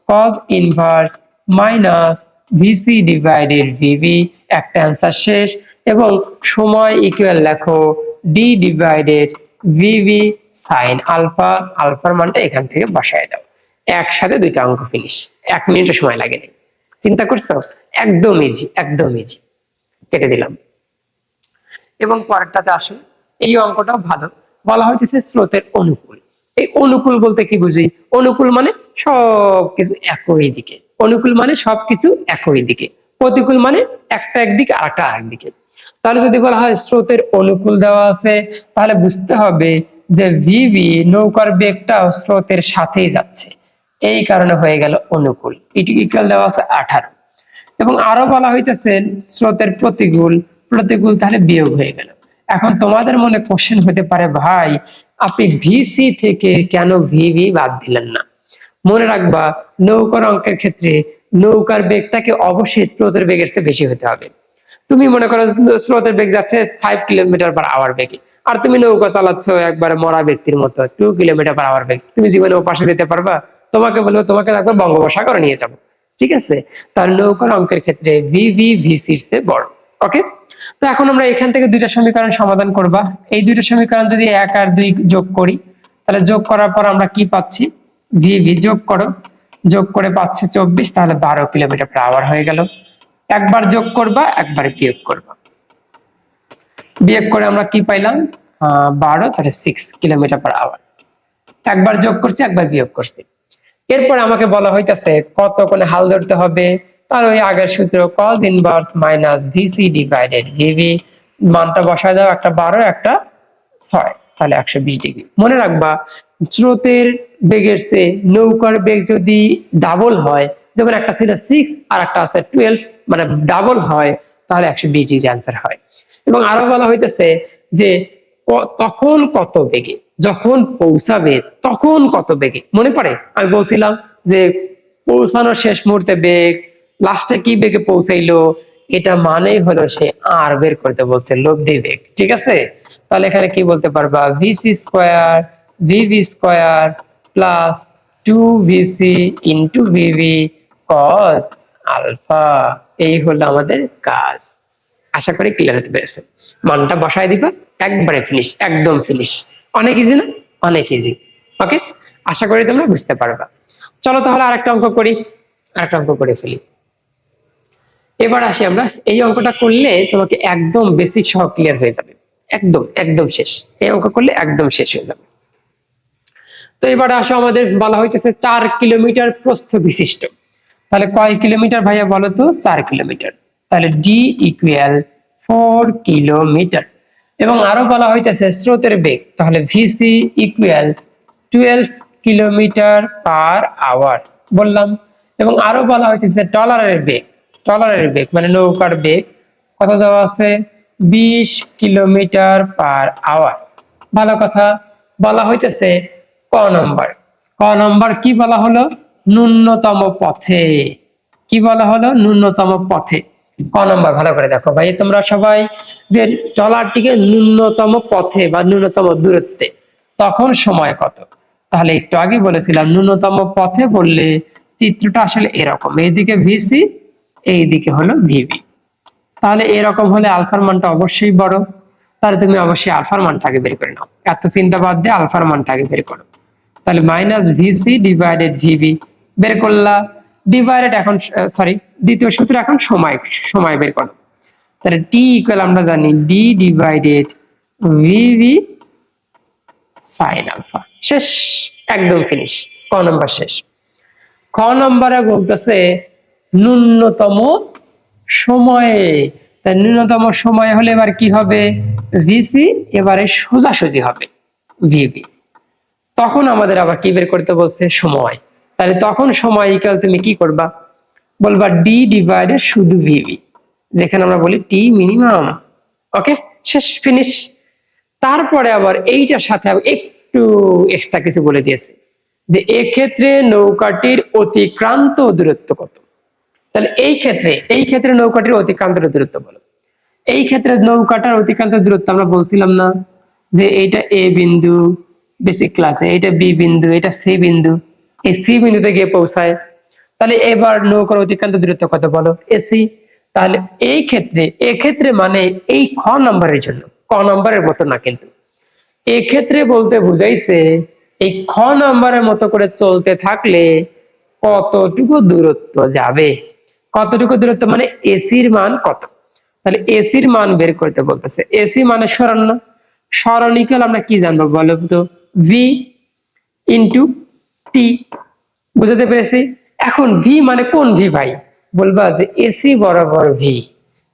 cos inverse minus VC divided VV, একটা অ্যান্সার শেষ। এবং সময় ইকুয়াল লেখো D divided VV sine alpha. আলফার মানটা এখান থেকে বসায় দাও, একসাথে দুইটা অঙ্ক ফিনিশ, 1 মিনিটও সময় লাগেনি। চিন্তা করছো? একদম ইজি, একদম ইজি। কেটে দিলাম। এবং পরেরটাতে আসুন, এই অঙ্কটাও ভালো। বলা হয়েছে স্রোতের অনুকূল। এই অনুকূল বলতে কি বুঝি? অনুকূল মানে সবকিছু একই দিকে, অনুকূল মানে সবকিছু একই দিকে, প্রতিকূল মানে একটা একদিকে আর একটা আরেকদিকে। তাহলে যদি বলা হয় স্রোতের অনুকূল দেওয়া আছে, তাহলে বুঝতে হবে যে ভিভি নৌকার বেগটা স্রোতের সাথেই যাচ্ছে, এই কারণে হয়ে গেল অনুকূল। এটি ইকুয়াল দেওয়া আছে 18। এবং আরো বলা হইতেছে স্রোতের প্রতিকূল, প্রতিকূল তাহলে বিয়োগ হয়ে গেল। এখন তোমাদের মনে কোশ্চেন হতে পারে, ভাই আপনি ভিসি থেকে কেন ভিভি বাদ দিলেন না? মনে রাখবা নৌকার অঙ্কের ক্ষেত্রে নৌকার বেগটাকে অবশ্যই স্রোতের বেগের চেয়ে বেশি হতে হবে। তুমি মনে করো স্রোতের বেগ যাচ্ছে 5 কিলোমিটার পার আওয়ার বেগে, আর তুমি নৌকা চালাচ্ছ একবারে মরা ব্যক্তির মতো 2 কিলোমিটার পার আওয়ার বেগ, তুমি জীবনে ও পাশে যেতে পারবা? তোমাকে বলবো তোমাকে একবার বঙ্গোপসাগরে নিয়ে যাবো। ঠিক আছে, তার নৌকার অঙ্কের ক্ষেত্রে ভিভি ভিসির চেয়ে বড়। ওকে, তো এখন আমরা এখান থেকে দুইটা সমীকরণ সমাধান করবা। এই দুইটা সমীকরণ যদি 1 আর 2 যোগ করি, তাহলে যোগ করার পর আমরা কি পাচ্ছি? ভিভি যোগ করো, যোগ করে পাচ্ছি 24, তাহলে 12 কিলোমিটার পার আওয়ার হয়ে গেল। একবার যোগ করবা, একবার বিয়োগ করবা। বিয়োগ করে আমরা কি পাইলাম? 12, তাহলে 6 কিলোমিটার পার আওয়ার। একবার যোগ করছি, একবার বিয়োগ করছি। এরপর আমাকে বলা হইতাছে কত কোণে হাল ধরতে হবে। তার ওই আগের সূত্র cos inverse minus VC divided VV, মানটা বসায় দাও, একটা 12 একটা 6, তাহলে 120 ডিগ্রি। মনে রাখবা স্রোতের বেগের চেয়ে নৌকার বেগ যদি ডাবল হয়, যেমন একটা ছিল 6 আর একটা আছে 12, মানে ডাবল হয়, তাহলে 120 ডিগ্রি অ্যান্সার হয়। এবং আরো বলা হইতেছে যে তখন কত বেগে, যখন পৌঁছাবে তখন কত বেগে। মনে পড়ে আমি বলছিলাম যে পৌঁছানোর শেষ মুহূর্তে বেগ, লাস্টে কি বেগে পৌঁছাইলো, এটা মানেই হলো সে আর বের করতে বলছে, লব্ধি বেগ। ঠিক আছে, তাহলে এখানে কি বলতে পারবা? VC square VV square plus 2 VC into VV cos alpha. এই হলো আমাদের কাজ। আশা করি ক্লিয়ার হতে পেরেছে। মানটা বসায় দিবা, একবারে ফিনিশ, একদম ফিনিশ। অনেক ইজি না? অনেক ইজি। ওকে, আশা করি তোমরা বুঝতে পারবা। চলো তাহলে আরেকটা অঙ্ক করি, আরেকটা অঙ্ক করে ফেলি। এবার আসি আমরা, এই অঙ্কটা করলে তোমাকে একদম বেসিক সহ ক্লিয়ার হয়ে যাবে, একদম একদম শেষ, এই অঙ্ক করলে একদম শেষ হয়ে যাবে। তো এবার আসো, আমাদের বলা হইতেছে 4 কিলোমিটার প্রস্থ বিশিষ্ট, তাহলে কয় কিলোমিটার ভাইয়া বলো তো? 4 কিলোমিটার। তাহলে ডি ইকুয়াল 4 কিলোমিটার। এবং আরো বলা হইতেছে স্রোতের বেগ, তাহলে VC equal 12 kilometre per hour বললাম। এবং আরো বলা হইতেছে টলারের বেগ, টলারের বেগ মানে নৌকার বেগ কত দেওয়া আছে? 20 কিলোমিটার পার আওয়ার। ভালো কথা। বলা হইতেছে ক নম্বর, ক নম্বর কি বলা হলো? ন্যূনতম পথে। কি বলা হলো? ন্যূনতম পথে। ক নম্বর ভালো করে দেখো ভাই তোমরা সবাই, যে ট্রলারটিকে ন্যূনতম পথে বা ন্যূনতম দূরত্বে, তখন সময় কত? তাহলে একটু আগে বলেছিলাম ন্যূনতম পথে বললে চিত্রটা আসলে এরকম, এইদিকে ভিসি, এইদিকে হলো ভিবি। তাহলে এরকম হলে আলফার মানটা অবশ্যই বড়, তাহলে তুমি অবশ্যই আলফার মানটাকে বের করে নাও, এত চিন্তা বাদ দিয়ে আলফার মানটাকে বের করো। তাহলে মাইনাস ভিসি ডিভাইডেড ভিবি বের করলা, ডিভাইডেড এখন সরি দ্বিতীয় সূত্র এখন সময়, সময় বের করো। তাহলে টি ইকুয়াল আমরা জানি D divided VV sine alpha. শেষ, একদম ফিনিশ, ক নম্বর শেষ। খ নম্বরে বলতেছে ন্যূনতম সময়ে, তাই ন্যূনতম সময় হলে এবার কি হবে? ভিসি এবারে সোজাসুজি হবে ভিবি। তখন আমাদের আবার কি বের করতে বলছে? সময়। তাহলে তখন সময় ইকুয়াল তুমি কি করবা? বলবা ডি ডিভাইডেড শুধু ভিবি, যেখানে আমরা বলি টি মিনিমাম। ওকে, শেষ, ফিনিশ। তারপরে আবার এইটার সাথে একটু এক্সট্রা কিছু বলে দিয়েছে, যে এক্ষেত্রে নৌকাটির অতিক্রান্ত দূরত্ব কত। তাহলে এই ক্ষেত্রে নৌকাটির অতিক্রান্ত দূরত্ব বলো। এই ক্ষেত্রে নৌকাটার অতিক্রান্ত দূরত্ব আমরা বলছিলাম না, যে এইটা এ বিন্দু বেসিক ক্লাসে, এইটা বি বিন্দু, এটা সি বিন্দু, এই সি বিন্দুতে গিয়ে পৌঁছায়। তাহলে এবার নৌকার অতিক্রান্ত দূরত্ব কত বলো? এসি। তাহলে এই ক্ষেত্রে, এক্ষেত্রে মানে এই খ নম্বরের জন্য, ক নম্বরের মতো না কিন্তু, এক্ষেত্রে বলতে বুঝাইছে এই খ নম্বরের মতো করে চলতে থাকলে কতটুকু দূরত্ব যাবে, কতটুকু দূরত্ব মানে এসির মান কত। তাহলে এসির মান বের করতে বলতেছে। এসি মানে সরণ না, সরণ ইকুয়াল আমরা কি জানবো বলো তো? V into T. বুঝতে পেরেছি? এখন ভি মানে কোন ভি ভাই? বলবা যে এসি বরাবর ভি।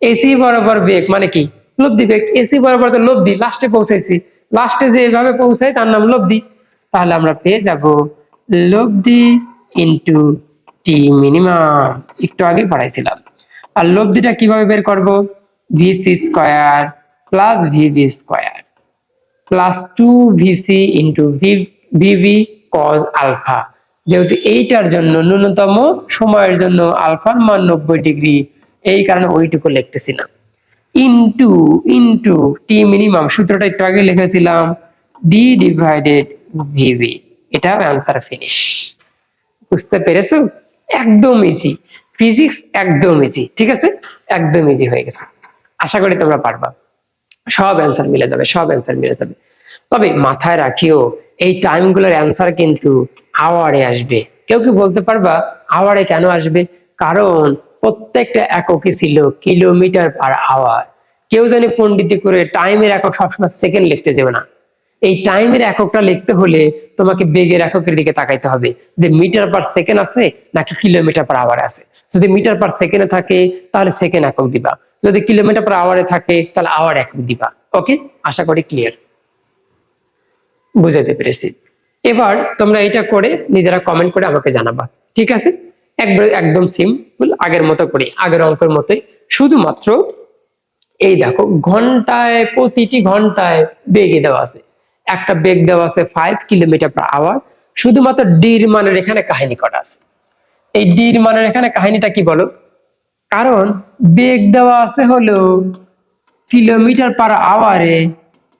এসি বরাবর বেগ মানে কি? লব্ধি বেগ। এসি বরাবর তো লব্ধি, লাস্টে পৌঁছাইছি, লাস্টে যে এভাবে পৌঁছায় তার নাম লব্ধি। তাহলে আমরা পেয়ে যাব লব্ধি ইন্টু টি মিনিমাম, একটু আগে পড়াইছিলাম। আর লব্ধিটা কিভাবে বের করব? VC square plus VB square plus 2 VC into VB cos alpha. যেহেতু এইটার জন্য ন্যূনতম সময়ের জন্য আলফার মান 90 ডিগ্রি, এই কারণে ওইটুকু লিখতেছি না। ইন্টু ইন্টু টি মিনিমাম, সূত্রটা একটু আগে লিখেছিলাম, ডি ডিভাইডেড ভিবি। এটা অ্যান্সার ফিনিশ। বুঝতে পেরেছো? একদম ইজি, ফিজিক্স একদম ইজি, ঠিক আছে, একদম ইজি হয়ে গেছে। আশা করি তোমরা পারবা, সব অ্যান্সার মিলে যাবে, সব অ্যান্সার মিলে যাবে। তবে মাথায় রাখিও এই টাইমগুলোর অ্যান্সার কিন্তু আওয়ারে আসবে। কেউ কি বলতে পারবা আওয়ারে কেন আসবে? কারণ প্রত্যেকটা এককই ছিল কিলোমিটার পার আওয়ার। কেউ জানি পণ্ডিতি করে টাইমের একক সবসময় সেকেন্ড লিখতে যাবে না। এই টাইমের এককটা লিখতে হলে তোমাকে বেগের এককের দিকে তাকাইতে হবে, যে মিটার পার সেকেন্ড আছে নাকি কিলোমিটার পার আওয়ার আছে। যদি মিটার পার সেকেন্ডে থাকে তাহলে সেকেন্ড একক দিবা, যদি কিলোমিটার পার আওয়ারে থাকে তাহলে আওয়ার একক দিবা। ওকে, আশা করি ক্লিয়ার, বুঝাতে পেরেছি। এবার তোমরা এটা করে নিজেরা কমেন্ট করে আমাকে জানাবা, ঠিক আছে? একদম সিম্পল, আগের মতো করি, আগের অঙ্কের মতোই, শুধুমাত্র এই দেখো ঘন্টায়, প্রতিটি ঘন্টায় বেগে দেওয়া আছে, একটা বেগ দেওয়া আছে 5 কিলোমিটার পার আওয়ার। শুধুমাত্র ডির মানের এখানে কাহিনী করা আছে। এই ডির মানের এখানে কাহিনীটা কি বলো? কারণ বেগ দেওয়া আছে হলো কিলোমিটার পার আওয়ারে,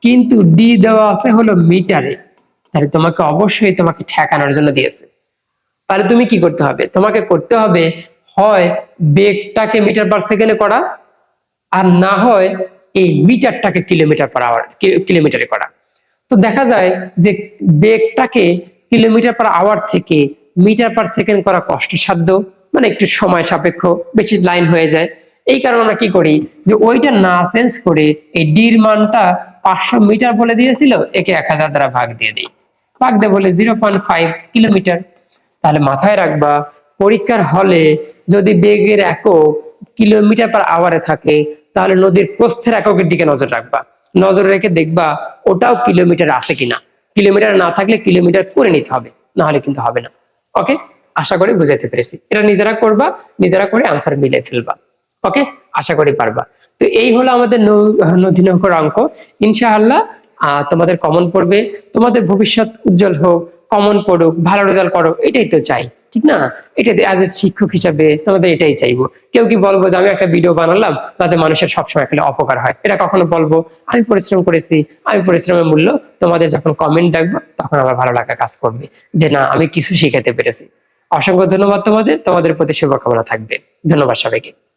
কিন্তু ডি দেওয়া আছে হলো মিটারে। তাহলে তোমাকে অবশ্যই তোমাকে ঠেকানোর জন্য দিয়েছে। তাহলে তুমি কি করতে হবে? তোমাকে করতে হবে হয় বেগটাকে মিটার পার সেকেন্ডে করা, আর না হয় এই মিটারটাকে কিলোমিটার পার আওয়ার, কিলোমিটারে করা। তো দেখা যায় যে বেগটাকে কিলোমিটার পার আওয়ার থেকে মিটার পার সেকেন্ড করা কষ্টসাধ্য, মানে একটু সময় সাপেক্ষ, বেশি লাইন হয়ে যায়। এই কারণে আমরা কি করি, যে ওইটা না চেঞ্জ করে এই ডির মানটা 500 মিটার বলে দিয়েছিল, একে 1000 দ্বারা ভাগ দিয়ে দিই, ভাগ দিয়ে বলে 0.5 কিলোমিটার। তাহলে মাথায় রাখবা, পরীক্ষার হলে যদি বেগের একক কিলোমিটার পার আওয়ারে থাকে, তাহলে নদীর প্রস্থের এককের দিকে নজর রাখবা, নজর রেখে দেখবা ওটাও কিলোমিটার আছে কিনা। কিলোমিটার না থাকলে কিলোমিটার করে নিতে হবে, না হলে কিন্তু হবে না। ওকে, আশা করি বুঝাইতে পেরেছি। এটা নিজেরা করবা, নিজেরা করে আনসার মিলে ফেলবা। ওকে, আশা করি পারবা। তো এই হলো আমাদের নদী নৌকার অঙ্ক। ইনশাআল্লাহ তোমাদের কমন পড়বে, তোমাদের ভবিষ্যৎ উজ্জ্বল হোক, কমন পড়ুক, ভালো রেজাল্ট করো, এটাই তো চাই, ঠিক না? এটাতে আজ শিক্ষক হিসাবে তোমাদের এটাই চাইবো। কেউ কি বলবো যে আমি একটা ভিডিও বানালাম যাতে মানুষের সবসময় খেলে অপকার হয়, এটা কখনো বলবো? আমি পরিশ্রম করেছি, আমি পরিশ্রমের মূল্য তোমাদের যখন কমেন্ট দেখবো তখন আমার ভালো লাগা কাজ করবে, যে না আমি কিছু শিখাতে পেরেছি। অসংখ্য ধন্যবাদ তোমাদের, তোমাদের প্রতি শুভকামনা থাকবে। ধন্যবাদ সবাইকে।